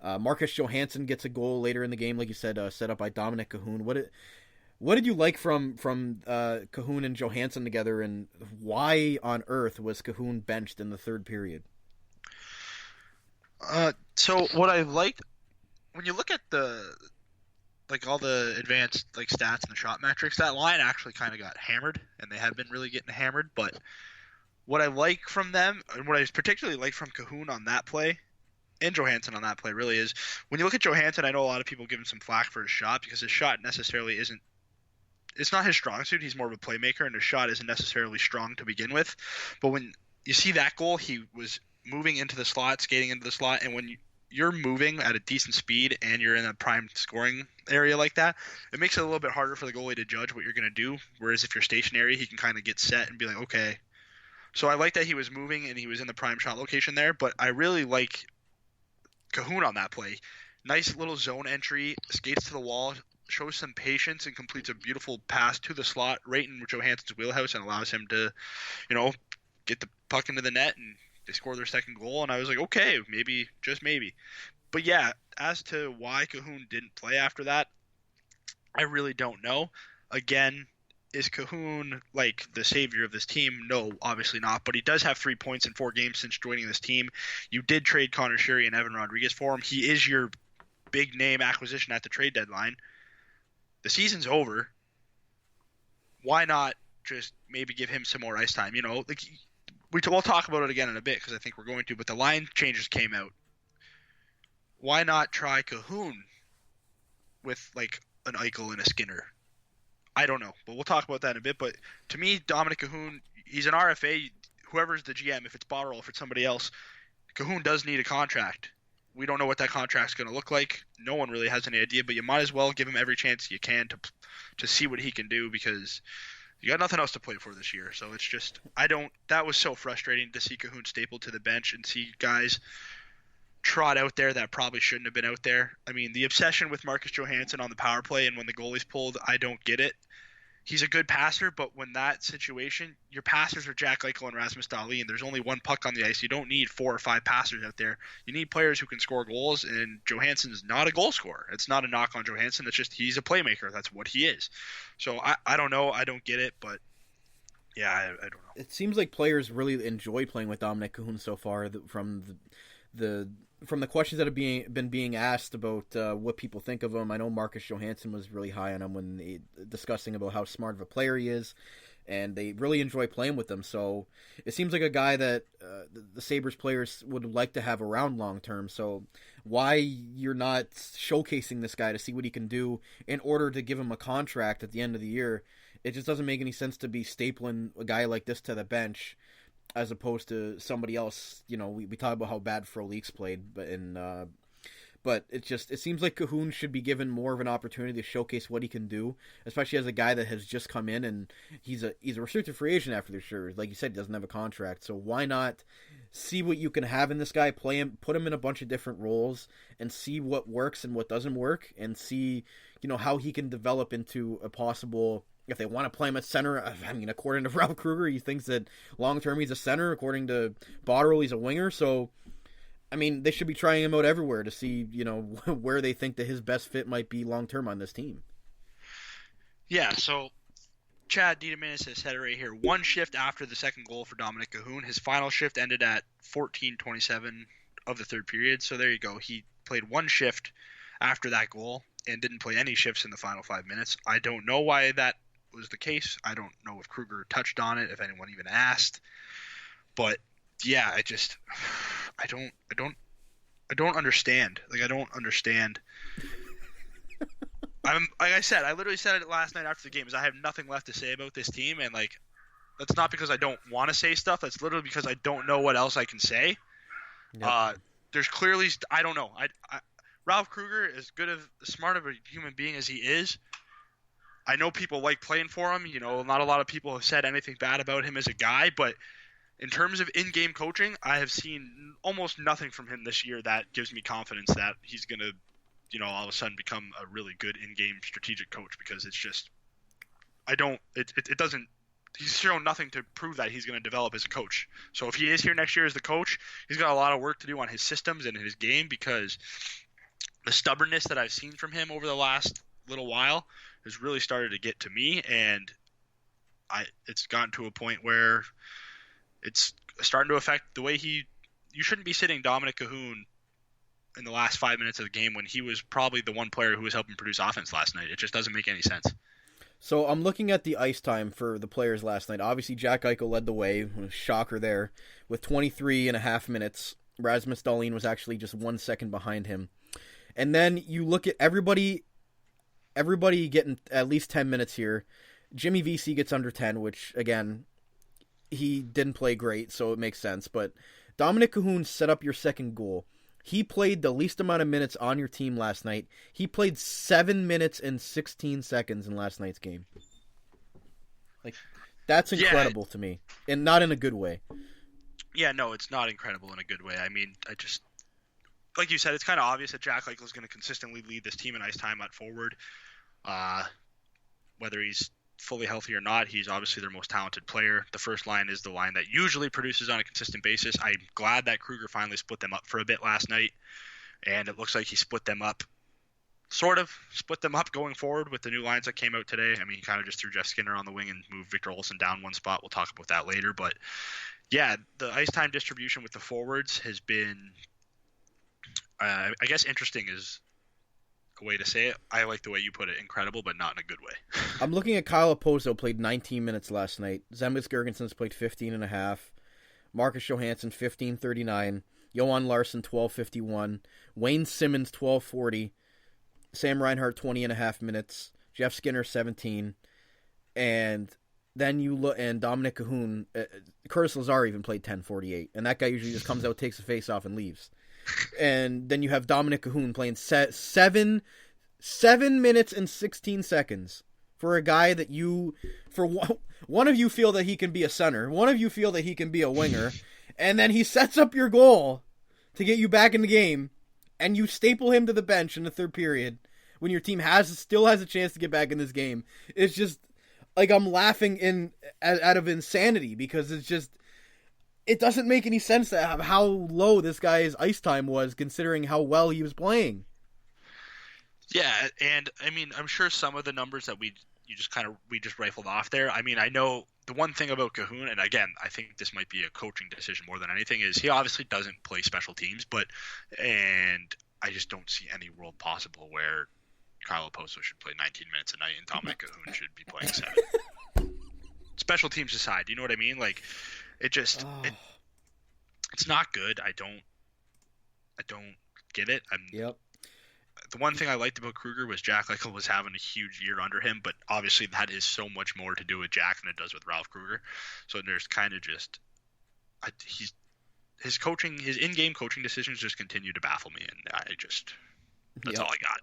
Marcus Johansson gets a goal later in the game, like you said, set up by Dominic Cahoon. What did you like from Cahoon and Johansson together, and why on earth was Cahoon benched in the third period? So what I liked, when you look at all the advanced stats and the shot metrics, that line actually kind of got hammered, and they have been really getting hammered. But what I like from them, and what I particularly like from Cahoon on that play, and Johansson on that play, really is when you look at Johansson. I know a lot of people give him some flack for his shot, because his shot necessarily isn't. It's not his strong suit. He's more of a playmaker, and his shot isn't necessarily strong to begin with. But when you see that goal, he was moving into the slot, skating into the slot, and when you're moving at a decent speed and you're in a prime scoring area like that, it makes it a little bit harder for the goalie to judge what you're going to do. Whereas if you're stationary, he can kind of get set and be like, okay. So I like that he was moving and he was in the prime shot location there, but I really like Cahoon on that play. Nice little zone entry, skates to the wall, shows some patience, and completes a beautiful pass to the slot right in Johansson's wheelhouse, and allows him to, get the puck into the net, and they score their second goal. And I was like, okay, maybe, just maybe. But yeah, as to why Cahoon didn't play after that, I really don't know. Again, is Cahoon the savior of this team? No, obviously not. But he does have 3 points in 4 games since joining this team. You did trade Connor Sheary and Evan Rodriguez for him. He is your big name acquisition at the trade deadline. The season's over. Why not just maybe give him some more ice time. Like we'll talk about it again in a bit because I think we're going to. But the line changes came out. Why not try Cahoon with like an Eichel and a Skinner? I don't know, but we'll talk about that in a bit. But to me, Dominic Cahoon, he's an RFA. Whoever's the GM, if it's Botterill, if it's somebody else, Cahoon does need a contract. We don't know what that contract's going to look like. No one really has any idea, but you might as well give him every chance you can to see what he can do because you got nothing else to play for this year. So it's just that was so frustrating to see Cahoon stapled to the bench and see guys trot out there that probably shouldn't have been out there. I mean, the obsession with Marcus Johansson on the power play and when the goalie's pulled, I don't get it. He's a good passer, but when that situation, your passers are Jack Eichel and Rasmus Dahlin. There's only one puck on the ice. You don't need 4 or 5 passers out there. You need players who can score goals, and Johansson's not a goal scorer. It's not a knock on Johansson. It's just he's a playmaker. That's what he is. So I don't know. I don't get it, but yeah, I don't know. It seems like players really enjoy playing with Dominic Cahoon so far from the questions that have been being asked about what people think of him. I know Marcus Johansson was really high on him when discussing about how smart of a player he is, and they really enjoy playing with him. So it seems like a guy that the Sabres players would like to have around long term. So why you're not showcasing this guy to see what he can do in order to give him a contract at the end of the year? It just doesn't make any sense to be stapling a guy like this to the bench as opposed to somebody else. We talk about how bad Frolik's played, but it seems like Cahoon should be given more of an opportunity to showcase what he can do, especially as a guy that has just come in and he's a restricted free agent after this year. Like you said, he doesn't have a contract, so why not see what you can have in this guy, play him, put him in a bunch of different roles, and see what works and what doesn't work, and see how he can develop into a possible. If they want to play him at center, I mean, according to Ralph Kruger, he thinks that long-term he's a center. According to Botterill, he's a winger. So, I mean, they should be trying him out everywhere to see, where they think that his best fit might be long-term on this team. Yeah, so Chad Dietemanis has said it right here. One shift after the second goal for Dominic Cahoon. His final shift ended at 14:27 of the third period. So there you go. He played one shift after that goal and didn't play any shifts in the final 5 minutes. I don't know why that was the case. I don't know if Kruger touched on it, if anyone even asked, but yeah, I don't understand. Like, I don't understand. Like I said, I literally said it last night after the game, is I have nothing left to say about this team, and like, that's not because I don't want to say stuff. That's literally because I don't know what else I can say. Yep. There's clearly, I don't know. Ralph Kruger, as smart of a human being as he is, I know people like playing for him. Not a lot of people have said anything bad about him as a guy, but in terms of in-game coaching, I have seen almost nothing from him this year that gives me confidence that he's going to, all of a sudden become a really good in-game strategic coach, because it's just, it doesn't, he's shown nothing to prove that he's going to develop as a coach. So if he is here next year as the coach, he's got a lot of work to do on his systems and his game, because the stubbornness that I've seen from him over the last little while has really started to get to me, and it's gotten to a point where it's starting to affect the way you shouldn't be sitting Dominic Cahoon in the last 5 minutes of the game when he was probably the one player who was helping produce offense last night. It just doesn't make any sense. So I'm looking at the ice time for the players last night. Obviously, Jack Eichel led the way, shocker there, with 23 and a half minutes. Rasmus Dahlin was actually just 1 second behind him. And then you look at everybody getting at least 10 minutes here. Jimmy VC gets under 10, which, again, he didn't play great, so it makes sense. But Dominic Cahoon set up your second goal. He played the least amount of minutes on your team last night. He played 7 minutes and 16 seconds in last night's game. Like, that's incredible to me, and not in a good way. Yeah, no, it's not incredible in a good way. I mean, like you said, it's kind of obvious that Jack Eichel is going to consistently lead this team in ice time at forward. Whether he's fully healthy or not, he's obviously their most talented player. The first line is the line that usually produces on a consistent basis. I'm glad that Kruger finally split them up for a bit last night, and it looks like he split them up going forward with the new lines that came out today. I mean, he kind of just threw Jeff Skinner on the wing and moved Victor Olsen down one spot. We'll talk about that later, but yeah, the ice time distribution with the forwards has been I guess interesting is way to say it. I like the way you put it. Incredible, but not in a good way. I'm looking at Kyle Oposo played 19 minutes last night. Zemgus Girgensons played 15 and a half. Marcus Johansson 15:39. Johan Larsson 12:51. Wayne Simmons 12:40. Sam Reinhart 20 and a half minutes. Jeff Skinner 17. And then you look, and Dominic Cahoon, Curtis Lazar even played 10:48, and that guy usually just comes out, takes a face off, and leaves. And then you have Dominic Cahoon playing 7 minutes and 16 seconds for a guy that one of you feel that he can be a center, one of you feel that he can be a winger, and then he sets up your goal to get you back in the game, and you staple him to the bench in the third period when your team still has a chance to get back in this game. It's just like I'm laughing out of insanity, because it doesn't make any sense how low this guy's ice time was, considering how well he was playing. Yeah, and I mean, I'm sure some of the numbers that we just rifled off there. I mean, I know the one thing about Cahoon, and again, I think this might be a coaching decision more than anything, is he obviously doesn't play special teams, and I just don't see any world possible where Kyle Oposo should play 19 minutes a night and Dominic Cahoon should be playing 7. Special teams aside, you know what I mean? Like, it's not good. I don't get it. Yep. The one thing I liked about Kruger was Jack Eichel was having a huge year under him, but obviously that is so much more to do with Jack than it does with Ralph Kruger. So there's kind of just his in-game coaching decisions just continue to baffle me, and that's all I got.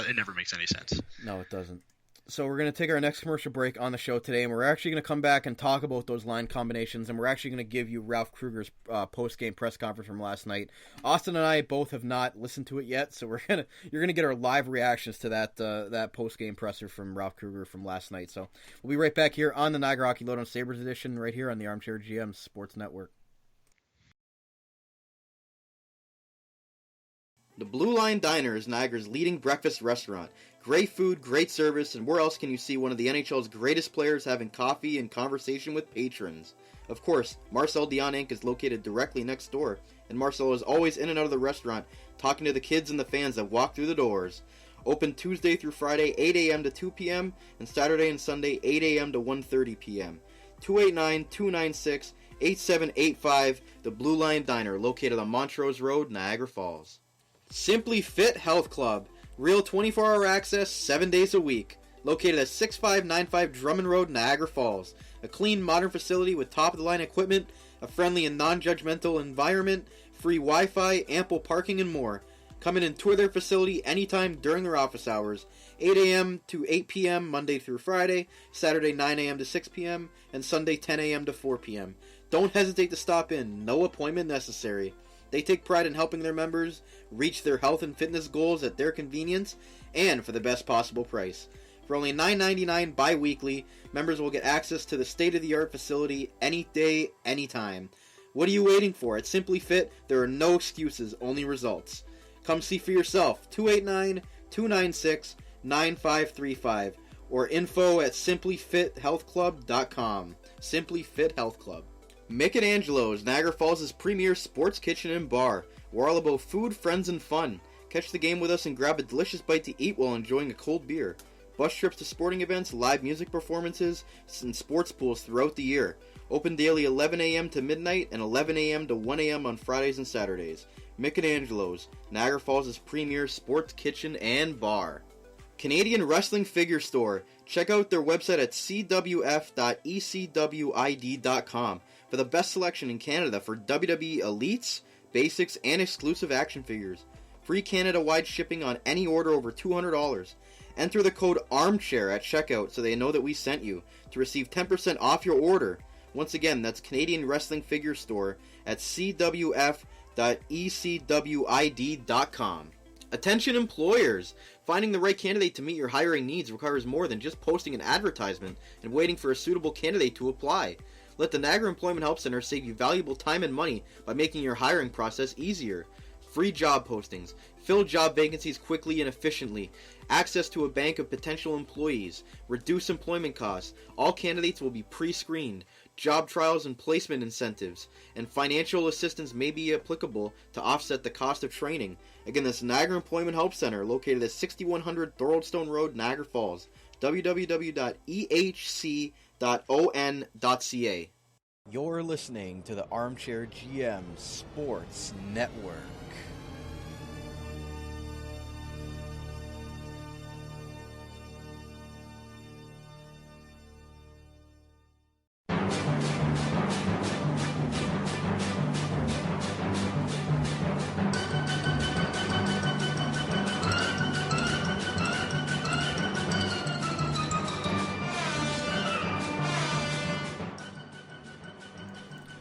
It never makes any sense. No, it doesn't. So we're going to take our next commercial break on the show today, and we're actually going to come back and talk about those line combinations, and we're actually going to give you Ralph Kruger's post-game press conference from last night. Austin and I both have not listened to it yet, so you're going to get our live reactions to that post-game presser from Ralph Kruger from last night. So we'll be right back here on the Niagara Hockey Lowdown Sabres edition, right here on the Armchair GM Sports Network. The Blue Line Diner is Niagara's leading breakfast restaurant. Great food, great service, and where else can you see one of the NHL's greatest players having coffee and conversation with patrons? Of course, Marcel Dion Inc. is located directly next door, and Marcel is always in and out of the restaurant, talking to the kids and the fans that walk through the doors. Open Tuesday through Friday, 8 a.m. to 2 p.m., and Saturday and Sunday, 8 a.m. to 1:30 p.m. 289-296-8785, the Blue Line Diner, located on Montrose Road, Niagara Falls. Simply Fit Health Club. Real 24-hour access, 7 days a week. Located at 6595 Drummond Road, Niagara Falls. A clean, modern facility with top-of-the-line equipment, a friendly and non-judgmental environment, free Wi-Fi, ample parking, and more. Come in and tour their facility anytime during their office hours. 8 a.m. to 8 p.m. Monday through Friday, Saturday 9 a.m. to 6 p.m., and Sunday 10 a.m. to 4 p.m. Don't hesitate to stop in. No appointment necessary. They take pride in helping their members reach their health and fitness goals at their convenience and for the best possible price. For only $9.99 bi-weekly, members will get access to the state-of-the-art facility any day, anytime. What are you waiting for? At Simply Fit, there are no excuses, only results. Come see for yourself. 289-296-9535 or info at simplyfithealthclub.com. Simply Fit Health Club. Mick and Angelo's, Niagara Falls' premier sports kitchen and bar. We're all about food, friends, and fun. Catch the game with us and grab a delicious bite to eat while enjoying a cold beer. Bus trips to sporting events, live music performances, and sports pools throughout the year. Open daily 11 a.m. to midnight and 11 a.m. to 1 a.m. on Fridays and Saturdays. Mick and Angelo's, Niagara Falls' premier sports kitchen and bar. Canadian Wrestling Figure Store. Check out their website at cwf.ecwid.com for the best selection in Canada for WWE Elites, Basics, and exclusive action figures. Free Canada-wide shipping on any order over $200. Enter the code ARMCHAIR at checkout so they know that we sent you to receive 10% off your order. Once again, that's Canadian Wrestling Figure Store at cwf.ecwid.com. Attention employers! Finding the right candidate to meet your hiring needs requires more than just posting an advertisement and waiting for a suitable candidate to apply. Let the Niagara Employment Help Center save you valuable time and money by making your hiring process easier. Free job postings, fill job vacancies quickly and efficiently, access to a bank of potential employees, reduce employment costs. All candidates will be pre-screened. job trials and placement incentives, and financial assistance may be applicable to offset the cost of training. Again, that's Niagara Employment Help Center, located at 6100 Thoroldstone Road, Niagara Falls. www.ehc.on.ca. You're listening to the Armchair GM Sports Network.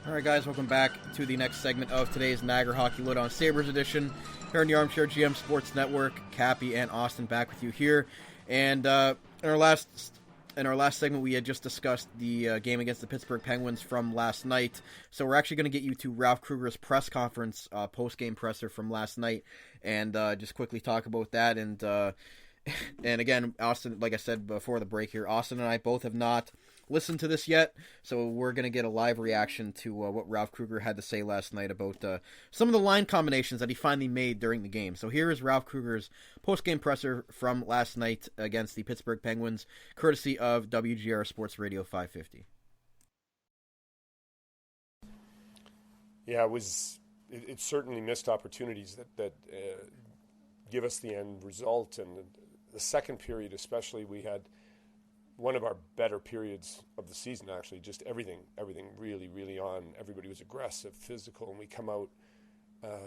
Alright guys, welcome back to the next segment of today's Niagara Hockey Lowdown Sabres edition here on the Armchair GM Sports Network. Cappy and Austin back with you here. And in our last segment we had just discussed the game against the Pittsburgh Penguins from last night. So we're actually going to get you to Ralph Kruger's press conference, post-game presser from last night, and just quickly talk about that. And again, Austin, like I said before the break here, Austin and I both have not listened to this yet, so we're going to get a live reaction to what Ralph Kruger had to say last night about some of the line combinations that he finally made during the game. So here is Ralph Kruger's post-game presser from last night against the Pittsburgh Penguins, courtesy of WGR Sports Radio 550. Yeah, it certainly missed opportunities that give us the end result. And the second period especially, we had one of our better periods of the season, actually. Just everything really, really on. Everybody was aggressive, physical, and we come out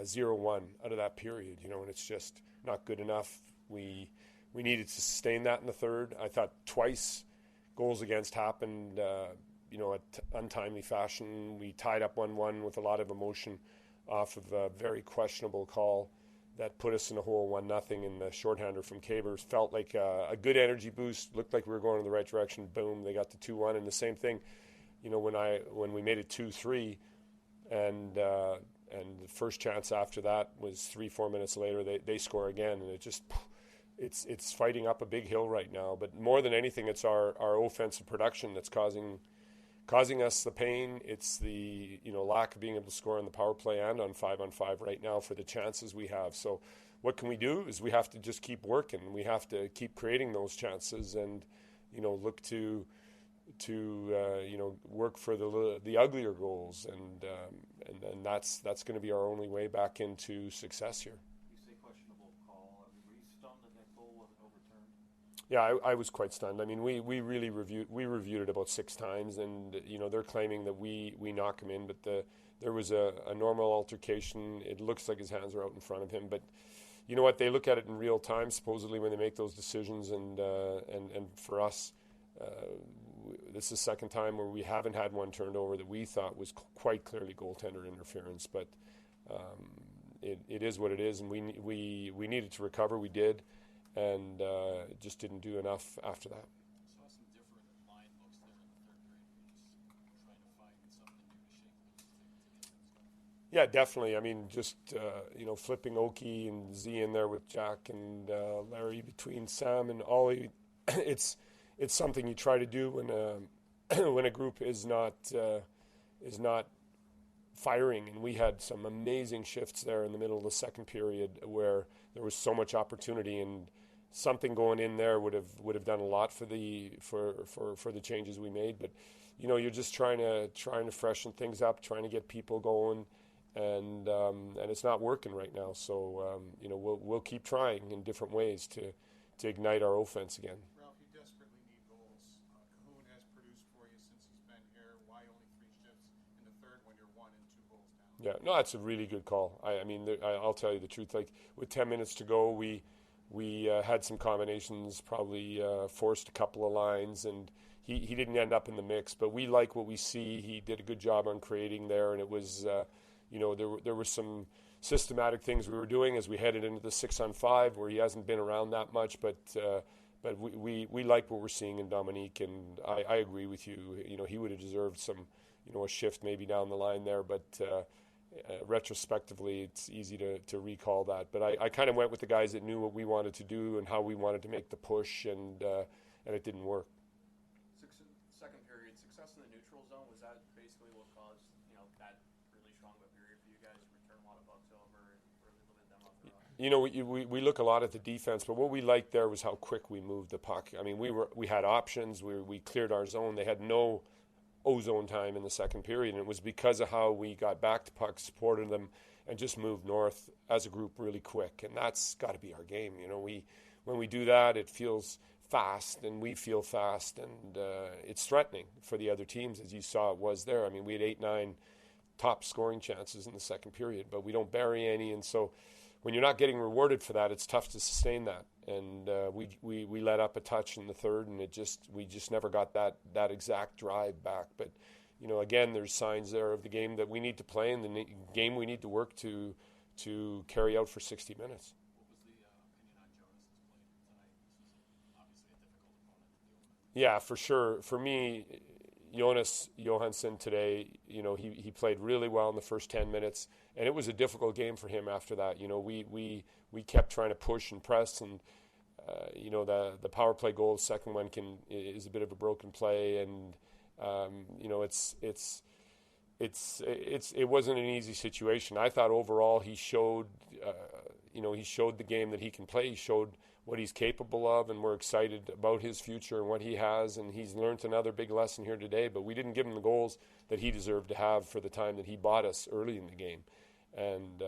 0-1 out of that period, and it's just not good enough. We needed to sustain that in the third. I thought twice goals against happened, at untimely fashion. We tied up 1-1 with a lot of emotion off of a very questionable call that put us in a hole 1-0, and the shorthander from Cabers felt like a good energy boost, looked like we were going in the right direction. Boom, they got the 2-1, and the same thing, when we made it 2-3, and the first chance after that was 3-4 minutes later, they score again, and it's fighting up a big hill right now. But more than anything, it's our offensive production that's causing us the pain. It's the lack of being able to score on the power play and on 5-on-5 right now for the chances we have. So what can we do is we have to just keep working. We have to keep creating those chances and look to work for the uglier goals, and that's going to be our only way back into success here. Yeah, I was quite stunned. I mean, we really reviewed it about 6 times, and they're claiming that we knock him in, but there was a normal altercation. It looks like his hands are out in front of him, but you know what? They look at it in real time, supposedly, when they make those decisions, and for us, this is the second time where we haven't had one turned over that we thought was quite clearly goaltender interference. But it is what it is, and we needed to recover. We did. And just didn't do enough after that. Saw some different line looks there in the third period. You're just trying to find something new to shake loose to get things going. Yeah, definitely. I mean, just flipping Oki and Z in there with Jack and Larry between Sam and Ollie. It's something you try to do when a group is not firing, and we had some amazing shifts there in the middle of the second period where there was so much opportunity, and something going in there would have done a lot for the changes we made. But you're just trying to freshen things up, trying to get people going, and it's not working right now. So we'll keep trying in different ways to ignite our offense again. Ralph, you desperately need goals. Cahoon has produced for you since he's been here. Why only 3 shifts in the third when you're 1 and 2 goals down? Yeah, no, that's a really good call. I mean, I'll tell you the truth. Like with 10 minutes to go, we had some combinations, probably forced a couple of lines, and he didn't end up in the mix. But we like what we see. He did a good job on creating there, and it was, there were some systematic things we were doing as we headed into the 6-on-5 where he hasn't been around that much. But we like what we're seeing in Dominique, and I agree with you. He would have deserved some, a shift maybe down the line there, but. Retrospectively, it's easy to recall that. But I kind of went with the guys that knew what we wanted to do and how we wanted to make the push, and it didn't work. Second period, success in the neutral zone, was that You know, we look a lot at the defense, but what we liked there was how quick we moved the puck. I mean, we had options. We cleared our zone. They had no O-zone time in the second period, and it was because of how we got back to puck, supported them, and just moved north as a group really quick. And that's got to be our game. You know, when we do that, it feels fast, and we feel fast, and it's threatening for the other teams, as you saw it was there. I mean, we had 8-9 top scoring chances in the second period, but we don't bury any, and so when you're not getting rewarded for that, it's tough to sustain that. And we let up a touch in the third, and we just never got that exact drive back. But you know, again, there's signs there of the game that we need to play, and the game we need to work to carry out for 60 minutes. Yeah, for sure. For me, Jonas Johansson today, you know, he played really well in the first 10 minutes, and it was a difficult game for him after that. You know, we kept trying to push and press, and you know, the power play goal, the second one is a bit of a broken play, and you know, it wasn't an easy situation. I thought overall he showed the game that he can play. He showed what he's capable of, and we're excited about his future and what he has, and he's learned another big lesson here today, but we didn't give him the goals that he deserved to have for the time that he bought us early in the game. And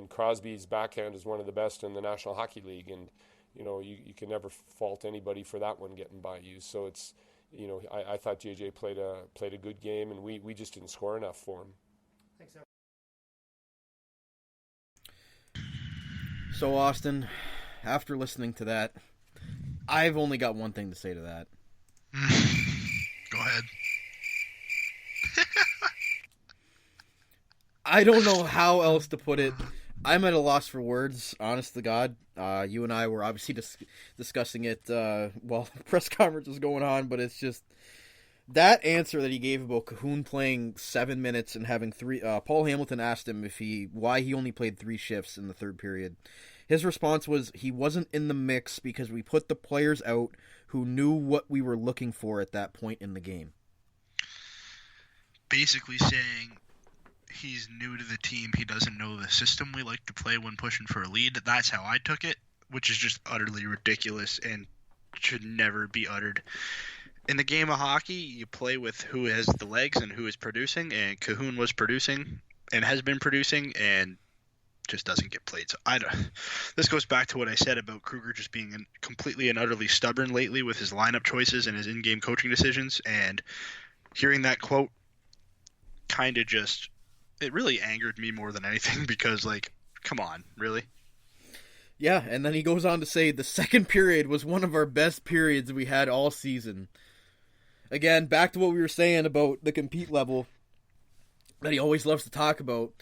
Crosby's backhand is one of the best in the National Hockey League, and you know, you can never fault anybody for that one getting by you. So it's, you know, I thought JJ played a good game, and we just didn't score enough for him. Thanks, so Austin, after listening to that, I've only got one thing to say to that. Go ahead. I don't know how else to put it. I'm at a loss for words, honest to God. You and I were obviously discussing it while the press conference was going on, but it's just that answer that he gave about Cahoon playing 7 minutes and having three. Paul Hamilton asked him why he only played 3 shifts in the third period. His response was he wasn't in the mix because we put the players out who knew what we were looking for at that point in the game. Basically saying he's new to the team. He doesn't know the system we like to play when pushing for a lead. That's how I took it, which is just utterly ridiculous and should never be uttered. In the game of hockey, you play with who has the legs and who is producing, and Cahoon was producing and has been producing and just doesn't get played. So this goes back to what I said about Kruger just being completely and utterly stubborn lately with his lineup choices and his in-game coaching decisions, and hearing that quote kind of just, it really angered me more than anything because, like, come on, really? Yeah, and then he goes on to say the second period was one of our best periods we had all season. Again, back to what we were saying about the compete level that he always loves to talk about.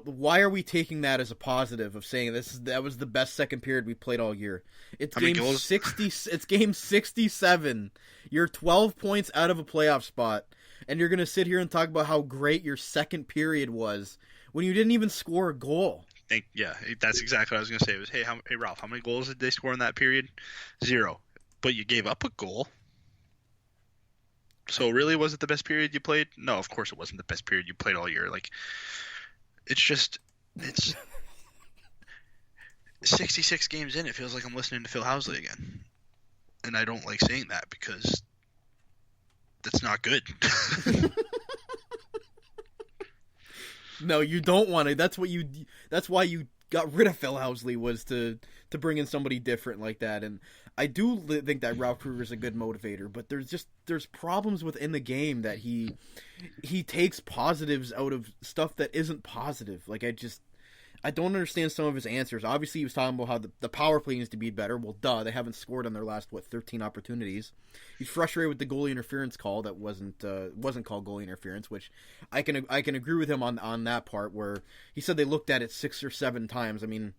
Why are we taking that as a positive of saying that was the best second period we played all year? It's game 60. It's game 67. You're 12 points out of a playoff spot, and you're gonna sit here and talk about how great your second period was when you didn't even score a goal. Yeah, that's exactly what I was gonna say. It was, hey Ralph, how many goals did they score in that period? 0. But you gave up a goal. So really, was it the best period you played? No, of course it wasn't the best period you played all year. Like, it's 66 games in. It feels like I'm listening to Phil Housley again, and I don't like saying that because that's not good. No, you don't want to. That's why you got rid of Phil Housley, was to bring in somebody different like that. And I do think that Ralph Kruger is a good motivator, but there's problems within the game that he takes positives out of stuff that isn't positive. Like, I don't understand some of his answers. Obviously, he was talking about how the power play needs to be better. Well, duh, they haven't scored on their last 13 opportunities. He's frustrated with the goalie interference call that wasn't called goalie interference, which I can agree with him on that part, where he said they looked at it 6 or 7 times. I mean,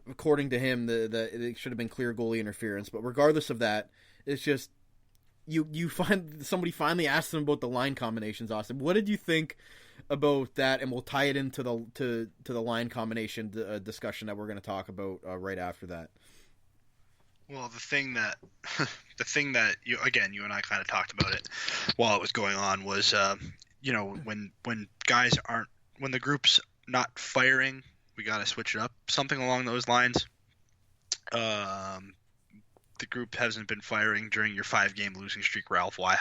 according to him, it should have been clear goalie interference. But regardless of that, it's just you find somebody finally asked him about the line combinations. Austin, what did you think about that? And we'll tie it into the line combination discussion that we're going to talk about right after that. Well, the thing that you and I kind of talked about it while it was going on was, when the group's not firing, We got to switch it up, something along those lines. The group hasn't been firing during your 5-game losing streak, Ralph. Why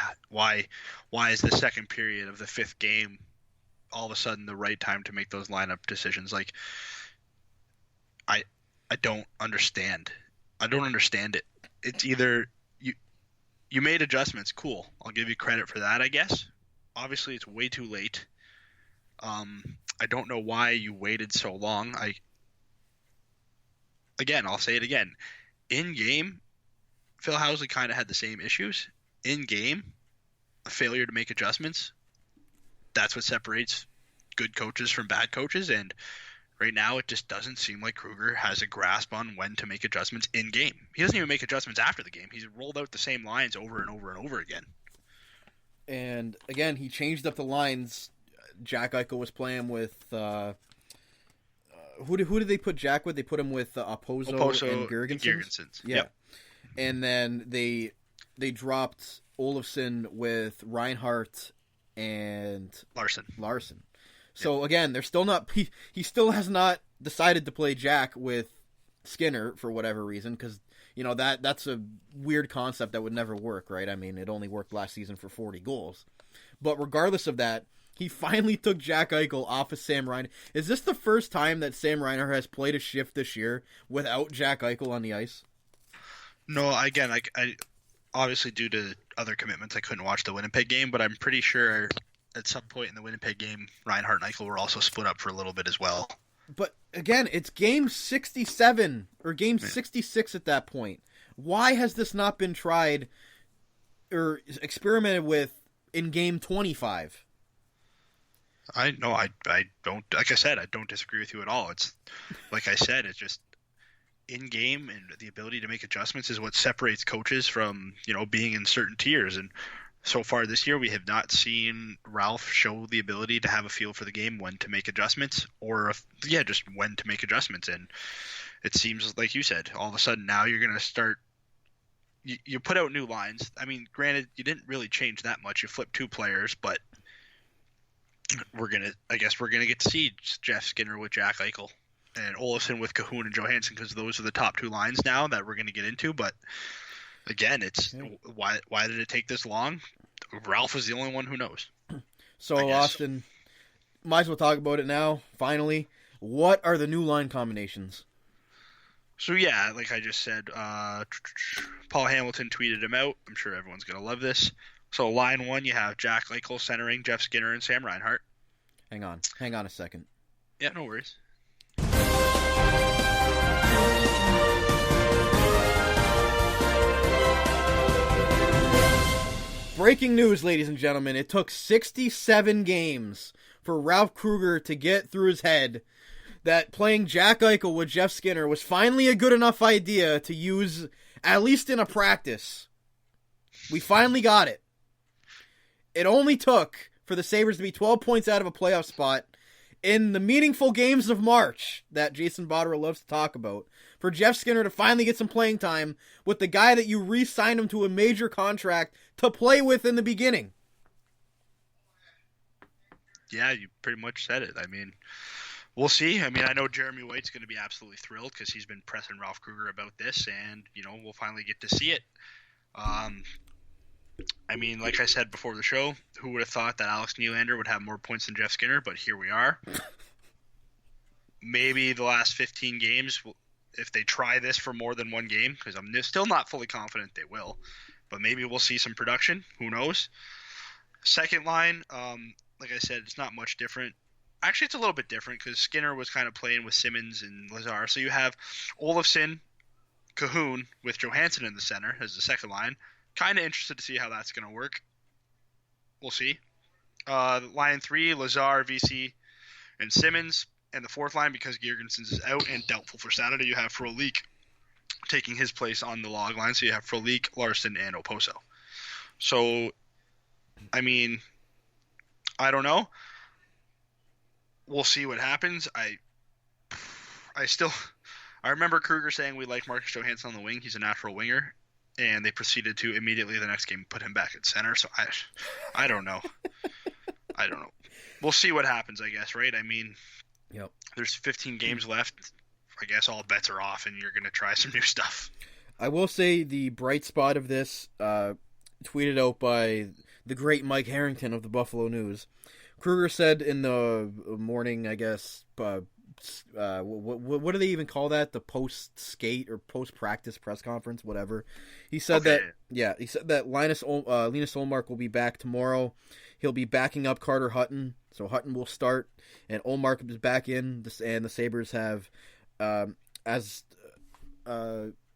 is the second period of the 5th game all of a sudden the right time to make those lineup decisions? Like, I don't understand. I don't understand it. It's either you made adjustments, cool. I'll give you credit for that, I guess. Obviously, it's way too late. I don't know why you waited so long. I'll say it again. In game, Phil Housley kind of had the same issues. In game, a failure to make adjustments. That's what separates good coaches from bad coaches. And right now, it just doesn't seem like Kruger has a grasp on when to make adjustments in game. He doesn't even make adjustments after the game. He's rolled out the same lines over and over and over again. And again, he changed up the lines. Jack Eichel was playing with who did they put Jack with? They put him with Oposo and Girgensons. Yeah. Yep. And then they dropped Olofsson with Reinhardt and Larson. So again, they're still not. He still has not decided to play Jack with Skinner for whatever reason, because that's a weird concept that would never work, right? I mean, it only worked last season for 40 goals. But regardless of that, he finally took Jack Eichel off of Sam Reinhart. Is this the first time that Sam Reinhart has played a shift this year without Jack Eichel on the ice? No, again, I obviously due to other commitments, I couldn't watch the Winnipeg game, but I'm pretty sure at some point in the Winnipeg game, Reinhart and Eichel were also split up for a little bit as well. But again, it's game 67 or game 66 at that point. Why has this not been tried or experimented with in game 25? I don't, like I said, I don't disagree with you at all. It's like I said, it's just in game, and the ability to make adjustments is what separates coaches from, being in certain tiers. And so far this year, we have not seen Ralph show the ability to have a feel for the game, when to make adjustments, or just when to make adjustments. And it seems like you said, all of a sudden now you're going to start. You put out new lines. I mean, granted, you didn't really change that much. You flipped 2 players, but I guess we're gonna get to see Jeff Skinner with Jack Eichel and Olofsson with Cahoon and Johansson, because those are the top 2 lines now that we're gonna get into. But again, it's why did it take this long? Ralph is the only one who knows. So Austin, might as well talk about it now. Finally, what are the new line combinations? So yeah, like I just said, Paul Hamilton tweeted him out. I'm sure everyone's gonna love this. So line 1, you have Jack Eichel centering Jeff Skinner and Sam Reinhart. Hang on a second. Yeah, no worries. Breaking news, ladies and gentlemen. It took 67 games for Ralph Kruger to get through his head that playing Jack Eichel with Jeff Skinner was finally a good enough idea to use, at least in a practice. We finally got it. It only took for the Sabres to be 12 points out of a playoff spot in the meaningful games of March that Jason Botterill loves to talk about, for Jeff Skinner to finally get some playing time with the guy that you re-signed him to a major contract to play with in the beginning. Yeah, you pretty much said it. I mean, we'll see. I mean, I know Jeremy White's going to be absolutely thrilled because he's been pressing Ralph Kruger about this, and, we'll finally get to see it. I mean, like I said before the show, who would have thought that Alex Nylander would have more points than Jeff Skinner? But here we are. Maybe the last 15 games, if they try this for more than one game, because I'm still not fully confident they will, but maybe we'll see some production. Who knows? Second line, like I said, it's not much different. Actually, it's a little bit different because Skinner was kind of playing with Simmons and Lazar. So you have Olofsson, Cahoon with Johansson in the center as the second line. Kind of interested to see how that's going to work. We'll see. Line 3, Lazar, VC, and Simmons. And the fourth line, because Girgensons is out and doubtful for Saturday, you have Frolik taking his place on the log line. So you have Frolik, Larson, and Oposo. So, I mean, I don't know. We'll see what happens. I remember Kruger saying we like Marcus Johansson on the wing. He's a natural winger. And they proceeded to immediately the next game put him back at center. So I don't know. I don't know. We'll see what happens, I guess, right? I mean, Yep. There's 15 games left. I guess all bets are off, and you're going to try some new stuff. I will say the bright spot of this, tweeted out by the great Mike Harrington of the Buffalo News. Kruger said in the morning, I guess, what do they even call that? The post-skate or post-practice press conference, whatever. He said he said that Linus Ullmark will be back tomorrow. He'll be backing up Carter Hutton, so Hutton will start, and Ullmark is back in, and the Sabres have,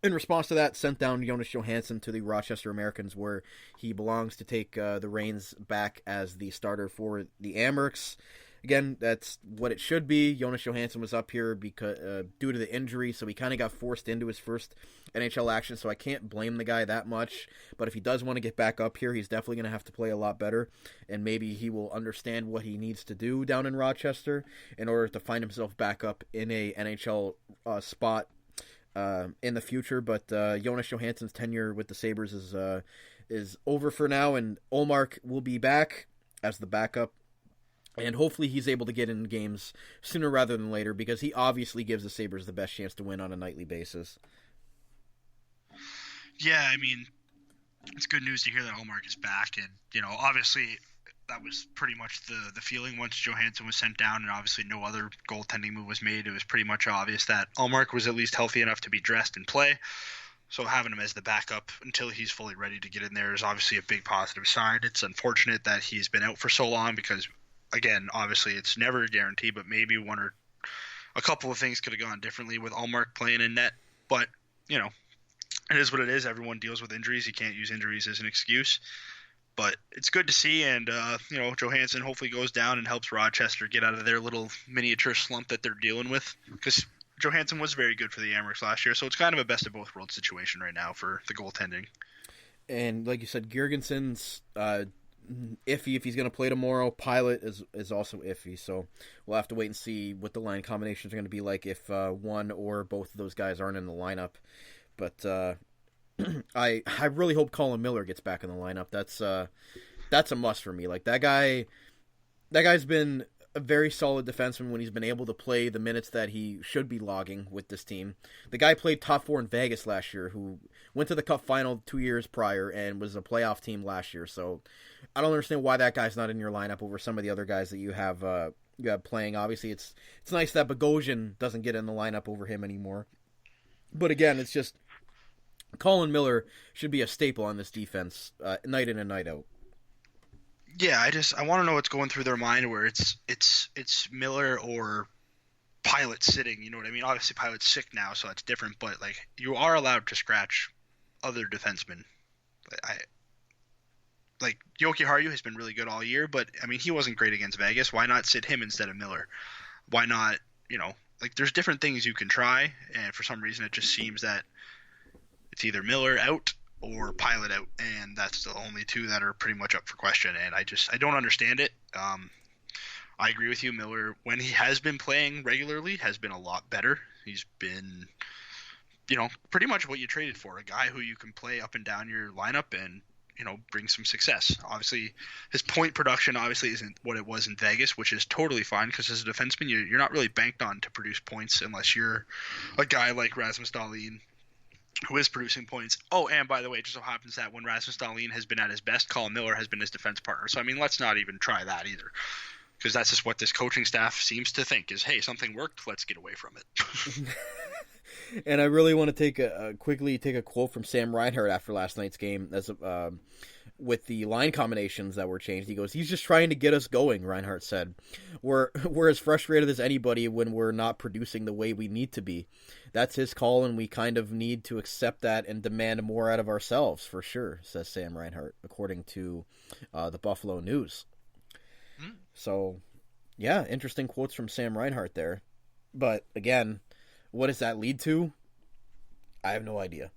in response to that, sent down Jonas Johansson to the Rochester Americans, where he belongs to take the reins back as the starter for the Amherst. Again, that's what it should be. Jonas Johansson was up here because due to the injury, so he kind of got forced into his first NHL action, so I can't blame the guy that much. But if he does want to get back up here, he's definitely going to have to play a lot better, and maybe he will understand what he needs to do down in Rochester in order to find himself back up in a NHL spot in the future. But Jonas Johansson's tenure with the Sabres is over for now, and Ullmark will be back as the backup. And hopefully he's able to get in games sooner rather than later, because he obviously gives the Sabres the best chance to win on a nightly basis. Yeah, I mean, it's good news to hear that Ullmark is back. And, obviously that was pretty much the feeling once Johansson was sent down and obviously no other goaltending move was made. It was pretty much obvious that Ullmark was at least healthy enough to be dressed and play. So having him as the backup until he's fully ready to get in there is obviously a big positive sign. It's unfortunate that he's been out for so long because, again, obviously it's never a guarantee, but maybe one or a couple of things could have gone differently with Ullmark playing in net. But, it is what it is. Everyone deals with injuries. You can't use injuries as an excuse. But it's good to see, and, Johansson hopefully goes down and helps Rochester get out of their little miniature slump that they're dealing with, because Johansson was very good for the Amherst last year, so it's kind of a best-of-both-worlds situation right now for the goaltending. And like you said, Girgenson's iffy if he's going to play tomorrow. Pilot is also iffy, so we'll have to wait and see what the line combinations are going to be like if one or both of those guys aren't in the lineup. But I really hope Colin Miller gets back in the lineup. That's a must for me. Like that guy's been a very solid defenseman when he's been able to play the minutes that he should be logging with this team. The guy played top 4 in Vegas last year, who went to the Cup final 2 years prior and was a playoff team last year. So I don't understand why that guy's not in your lineup over some of the other guys that you have playing. Obviously, it's nice that Bogosian doesn't get in the lineup over him anymore. But again, it's just Colin Miller should be a staple on this defense night in and night out. Yeah, I want to know what's going through their mind where it's Miller or Pilot sitting. You know what I mean? Obviously, Pilot's sick now, so that's different. But like, you are allowed to scratch other defensemen. Like Yoki Haru has been really good all year, but I mean, he wasn't great against Vegas. Why not sit him instead of Miller? Why not? Like there's different things you can try, and for some reason, it just seems that it's either Miller out or Pilot out, and that's the only two that are pretty much up for question, and I don't understand it. I agree with you. Miller, when he has been playing regularly, has been a lot better. He's been, pretty much what you traded for, a guy who you can play up and down your lineup and, bring some success. Obviously, his point production isn't what it was in Vegas, which is totally fine because as a defenseman, you're not really banked on to produce points unless you're a guy like Rasmus Dahlin, who is producing points. Oh, and by the way, it just so happens that when Rasmus Dahlin has been at his best, Colin Miller has been his defense partner. So, I mean, let's not even try that either, because that's just what this coaching staff seems to think is, hey, something worked, let's get away from it. And I really want to quickly take a quote from Sam Reinhart after last night's game with the line combinations that were changed. He goes, "He's just trying to get us going," Reinhart said. We're as frustrated as anybody when we're not producing the way we need to be. That's his call, and we kind of need to accept that and demand more out of ourselves, for sure, says Sam Reinhart, according to the Buffalo News. So, yeah, interesting quotes from Sam Reinhart there. But, again, what does that lead to? I have no idea.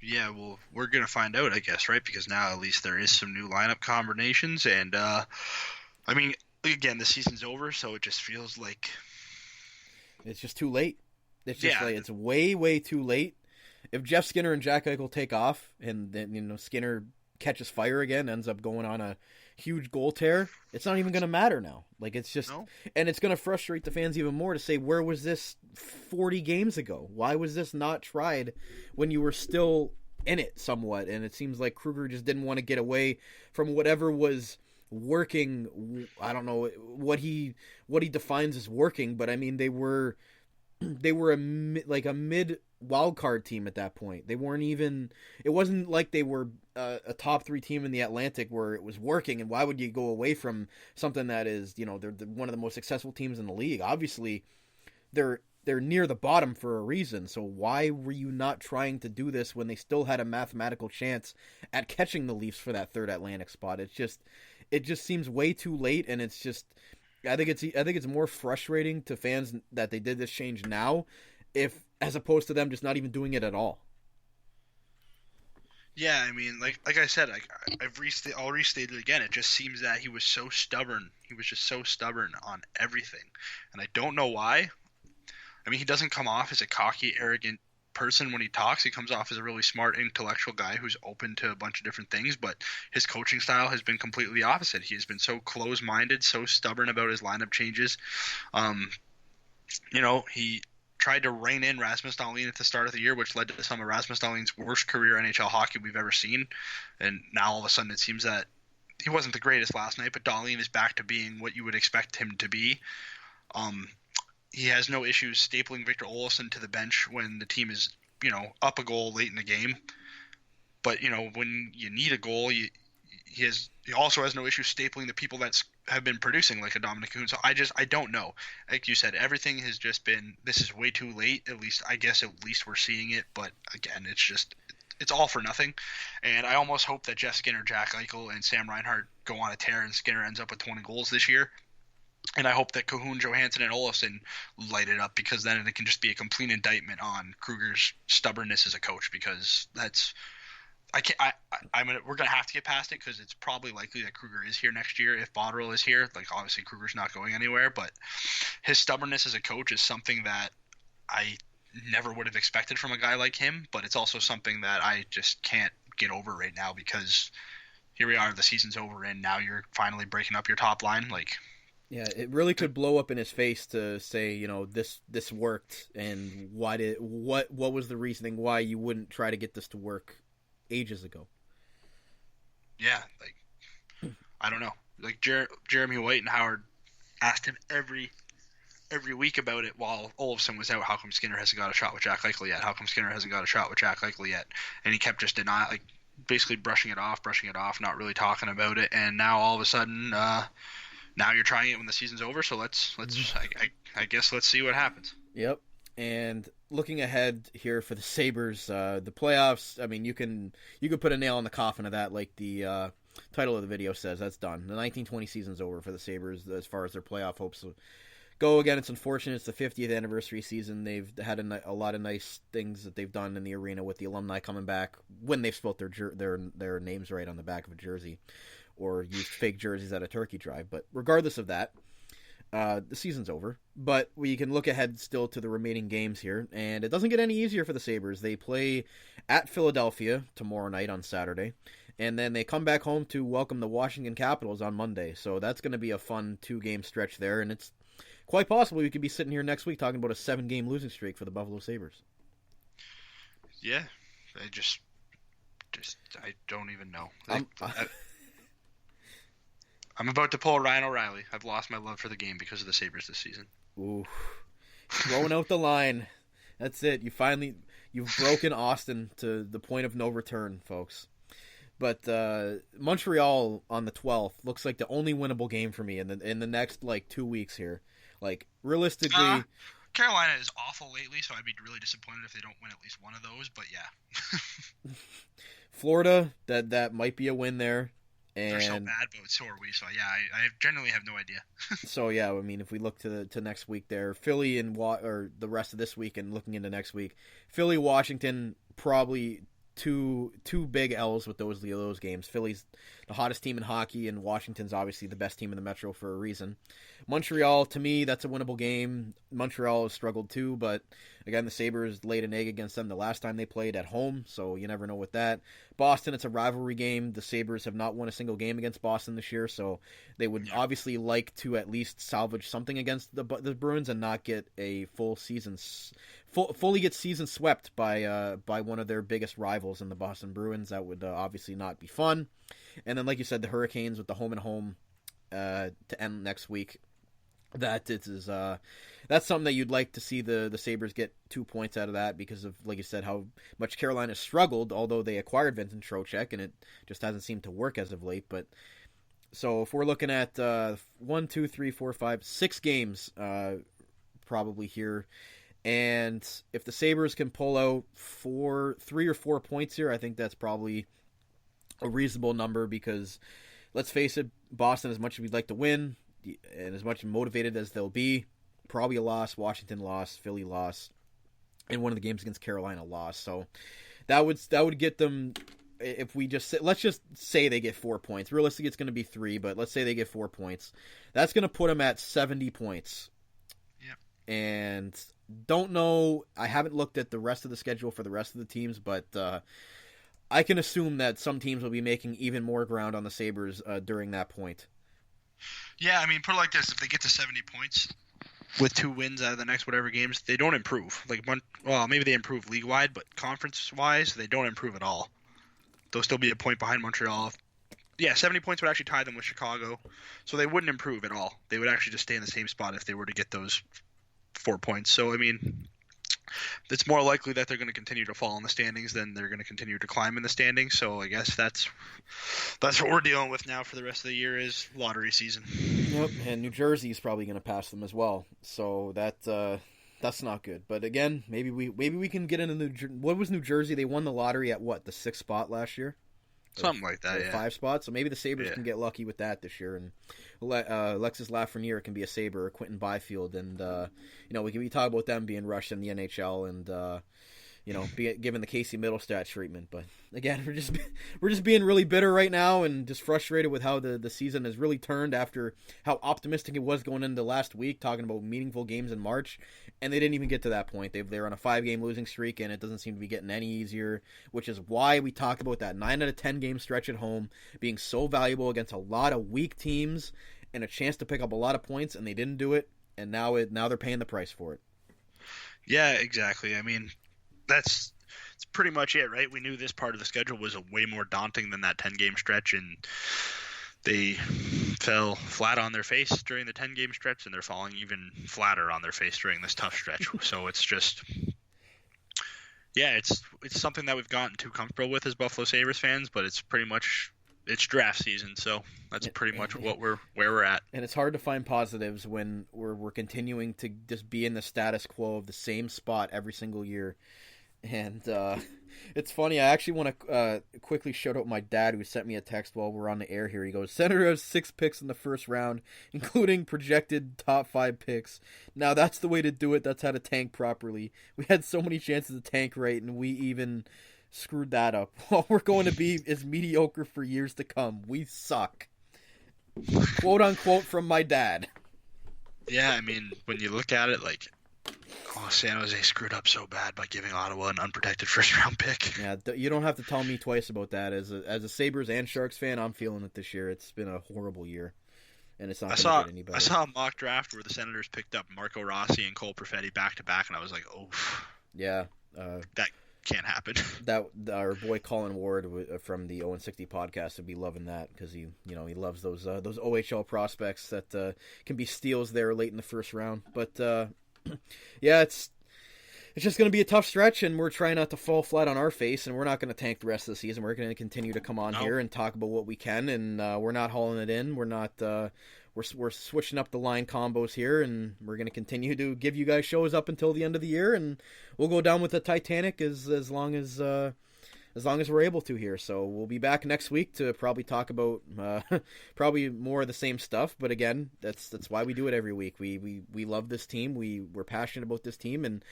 Yeah, well, we're going to find out, I guess, right? Because now at least there is some new lineup combinations. And, I mean, again, the season's over, so it just feels like it's just too late. It's just it's way, way too late. If Jeff Skinner and Jack Eichel take off and then, Skinner catches fire again, ends up going on a huge goal tear, it's not even going to matter now. Like, it's just, No. and it's going to frustrate the fans even more to say, where was this 40 games ago? Why was this not tried when you were still in it somewhat? And it seems like Kruger just didn't want to get away from whatever was working. I don't know what he defines as working, but I mean, they were a mid wild card team at that point. They weren't even. It wasn't like they were a top 3 team in the Atlantic where it was working. And why would you go away from something that is, they're one of the most successful teams in the league? Obviously, they're near the bottom for a reason. So why were you not trying to do this when they still had a mathematical chance at catching the Leafs for that 3rd Atlantic spot? It just seems way too late, and it's just. I think it's more frustrating to fans that they did this change now, as opposed to them just not even doing it at all. Yeah, I mean, like I said, I'll restate it again. It just seems that he was so stubborn. He was just so stubborn on everything, and I don't know why. I mean, he doesn't come off as a cocky, arrogant person when he talks. He comes off as a really smart, intellectual guy who's open to a bunch of different things, but his coaching style has been completely opposite. He has been so close-minded, so stubborn about his lineup changes. He tried to rein in Rasmus Dahlin at the start of the year, which led to some of Rasmus Dahlin's worst career NHL hockey we've ever seen. And now all of a sudden it seems that he wasn't the greatest last night, but Dahlin is back to being what you would expect him to be. He has no issues stapling Victor Olofsson to the bench when the team is, up a goal late in the game. But, when you need a goal, he also has no issue stapling the people that have been producing, like a Dominic Kuhn. So I don't know. Like you said, everything has just been, this is way too late. At least we're seeing it. But again, it's all for nothing. And I almost hope that Jeff Skinner, Jack Eichel, and Sam Reinhart go on a tear and Skinner ends up with 20 goals this year. And I hope that Cahoon, Johansson, and Olofsson light it up, because then it can just be a complete indictment on Kruger's stubbornness as a coach, because we're going to have to get past it, because it's probably likely that Kruger is here next year if Botterill is here. Like, obviously Kruger's not going anywhere, but his stubbornness as a coach is something that I never would have expected from a guy like him, but it's also something that I just can't get over right now, because here we are, the season's over, and now you're finally breaking up your top line. Like, yeah, it really could blow up in his face to say, this worked, and what was the reasoning why you wouldn't try to get this to work ages ago? Yeah, like, I don't know. Like, Jeremy White and Howard asked him every week about it while Olofsson was out. How come Skinner hasn't got a shot with Jack Eichel yet? How come Skinner hasn't got a shot with Jack Eichel yet? And he kept just basically brushing it off, not really talking about it. And now all of a sudden, now you're trying it when the season's over, so let's I guess let's see what happens. Yep. And looking ahead here for the Sabres, the playoffs, I mean, you can put a nail in the coffin of that, like the title of the video says. That's done. The 1920 season's over for the Sabres as far as their playoff hopes go. Again, it's unfortunate. It's the 50th anniversary season. They've had a lot of nice things that they've done in the arena with the alumni coming back when they've spelled their names right on the back of a jersey, or used fake jerseys at a turkey drive. But regardless of that, the season's over. But we can look ahead still to the remaining games here, and it doesn't get any easier for the Sabres. They play at Philadelphia tomorrow night on Saturday, and then they come back home to welcome the Washington Capitals on Monday. So that's going to be a fun 2-game stretch there, and it's quite possible we could be sitting here next week talking about a 7-game losing streak for the Buffalo Sabres. Yeah, I don't even know. I'm about to pull a Ryan O'Reilly. I've lost my love for the game because of the Sabres this season. Ooh. Throwing out the line. That's it. You've broken Austin to the point of no return, folks. But Montreal on the 12th looks like the only winnable game for me in the next 2 weeks here. Like, realistically, Carolina is awful lately, so I'd be really disappointed if they don't win at least one of those, but yeah. Florida, that might be a win there. And they're so bad, but so are we. So yeah, I generally have no idea. So yeah, I mean, if we look to next week, there, Philly or the rest of this week, and looking into next week, Philly, Washington, probably two big L's with those games. Philly's the hottest team in hockey, and Washington's obviously the best team in the Metro for a reason. Montreal, to me, that's a winnable game. Montreal has struggled too, but Again, the Sabres laid an egg against them the last time they played at home, so you never know with that. Boston, it's a rivalry game. The Sabres have not won a single game against Boston this year, so they would obviously like to at least salvage something against the Bruins and not get a fully get season swept by one of their biggest rivals in the Boston Bruins. That would obviously not be fun. And then, like you said, the Hurricanes with the home and home to end next week. That's something that you'd like to see the Sabres get 2 points out of that because of, like you said, how much Carolina struggled, although they acquired Vincent Trocheck, and it just hasn't seemed to work as of late. But so if we're looking at 1, 2, 3, 4, 5, 6 games probably here, and if the Sabres can pull out 3 or 4 points here, I think that's probably a reasonable number because, let's face it, Boston, as much as we'd like to win, and as much motivated as they'll be, probably a loss. Washington loss, Philly loss, and one of the games against Carolina loss. So that would get them. If we let's just say they get 4 points. Realistically, it's going to be 3, but let's say they get 4 points. That's going to put them at 70 points. Yeah. And don't know. I haven't looked at the rest of the schedule for the rest of the teams, but I can assume that some teams will be making even more ground on the Sabres during that point. Yeah, I mean, put it like this: if they get to 70 points with 2 wins out of the next whatever games, they don't improve. Maybe they improve league-wide, but conference-wise, they don't improve at all. They'll still be a point behind Montreal. Yeah, 70 points would actually tie them with Chicago, so they wouldn't improve at all. They would actually just stay in the same spot if they were to get those 4 points. So, I mean, it's more likely that they're going to continue to fall in the standings than they're going to continue to climb in the standings. So I guess that's what we're dealing with now for the rest of the year is lottery season. Yep, and New Jersey is probably going to pass them as well. So that's not good. But again, maybe we can get into what was New Jersey? They won the lottery at what, the 6th spot last year? Something like that, yeah. 5 spots. So maybe the Sabres can get lucky with that this year, and Alexis Lafreniere can be a Sabre, or Quentin Byfield, and we can talk about them being rushed in the NHL, and given the Casey Middlestat treatment. But again, we're just being really bitter right now, and just frustrated with how the season has really turned after how optimistic it was going into last week, talking about meaningful games in March, and they didn't even get to that point. They're on a 5-game losing streak, and it doesn't seem to be getting any easier, which is why we talked about that 9 out of 10 game stretch at home being so valuable against a lot of weak teams and a chance to pick up a lot of points, and they didn't do it, and now they're paying the price for it. Yeah, exactly. I mean, that's pretty much it, right? We knew this part of the schedule was way more daunting than that 10-game stretch, and they fell flat on their face during the 10-game stretch, and they're falling even flatter on their face during this tough stretch. So it's just, it's something that we've gotten too comfortable with as Buffalo Sabres fans, but it's pretty much, it's draft season, so that's pretty much where we're at. And it's hard to find positives when we're continuing to just be in the status quo of the same spot every single year. And it's funny, I actually want to quickly shout out my dad, who sent me a text while we're on the air here. He goes, Senator has 6 picks in the first round, including projected top 5 picks. Now that's the way to do it. That's how to tank properly. We had so many chances to tank right, and we even screwed that up. All we're going to be is mediocre for years to come. We suck. Quote unquote from my dad. Yeah, I mean, when you look at it, San Jose screwed up so bad by giving Ottawa an unprotected first-round pick. Yeah, you don't have to tell me twice about that. As a Sabres and Sharks fan, I'm feeling it this year. It's been a horrible year, and it's not going to get any better. I saw a mock draft where the Senators picked up Marco Rossi and Cole Perfetti back-to-back, and I was like, oh. Yeah. That can't happen. That our boy Colin Ward from the 0-60 podcast would be loving that, because he loves those OHL prospects that can be steals there late in the first round. But yeah, it's just going to be a tough stretch, and we're trying not to fall flat on our face, and we're not going to tank the rest of the season. We're going to continue to come on here and talk about what we can, and we're not hauling it in. We're not. We're switching up the line combos here, and we're going to continue to give you guys shows up until the end of the year, and we'll go down with the Titanic as long as we're able to here. So we'll be back next week to probably talk about probably more of the same stuff. But again, that's why we do it every week. We love this team. We're passionate about this team, and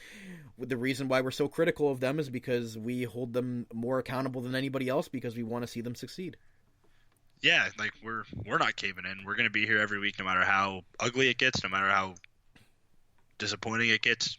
the reason why we're so critical of them is because we hold them more accountable than anybody else, because we want to see them succeed. Yeah, we're not caving in. We're going to be here every week, no matter how ugly it gets, no matter how disappointing it gets.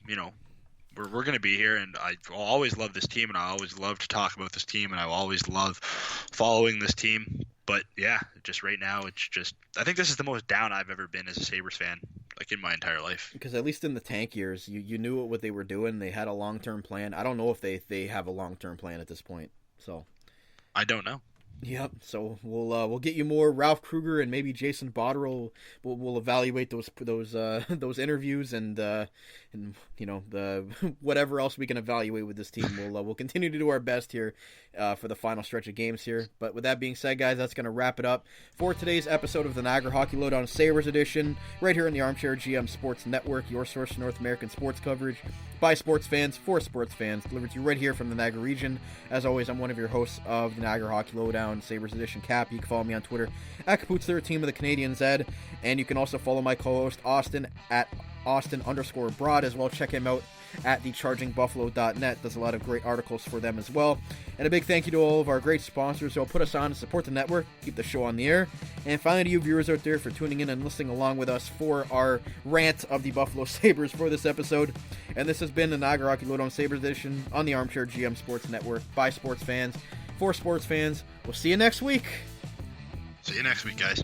we're going to be here, and I will always love this team, and I always love to talk about this team, and I will always love following this team. But yeah, just right now, it's just, I think this is the most down I've ever been as a Sabres fan, like in my entire life. Because at least in the tank years, you knew what they were doing. They had a long-term plan. I don't know if they have a long-term plan at this point. So I don't know. Yep. So we'll get you more Ralph Kruger and maybe Jason Botterill. We'll evaluate those interviews and you know, the whatever else we can evaluate with this team. We'll continue to do our best here for the final stretch of games here. But with that being said, guys, that's going to wrap it up for today's episode of the Niagara Hockey Lowdown Sabres edition, right here on the Armchair GM Sports Network, your source for North American sports coverage by sports fans for sports fans, delivered to you right here from the Niagara region. As always, I'm one of your hosts of the Niagara Hockey Lowdown Sabres edition, Cap. You can follow me on Twitter at Caputs13 of the Canadian Zed, and you can also follow my co-host Austin at Austin_Broad as well. Check him out at thechargingbuffalo.net. Does a lot of great articles for them as well. And a big thank you to all of our great sponsors who will put us on to support the network, keep the show on the air. And finally to you viewers out there for tuning in and listening along with us for our rant of the Buffalo Sabres for this episode. And this has been the Niagara Hockey Lowdown Sabres edition on the Armchair GM Sports Network by sports fans for sports fans. We'll see you next week. See you next week, guys.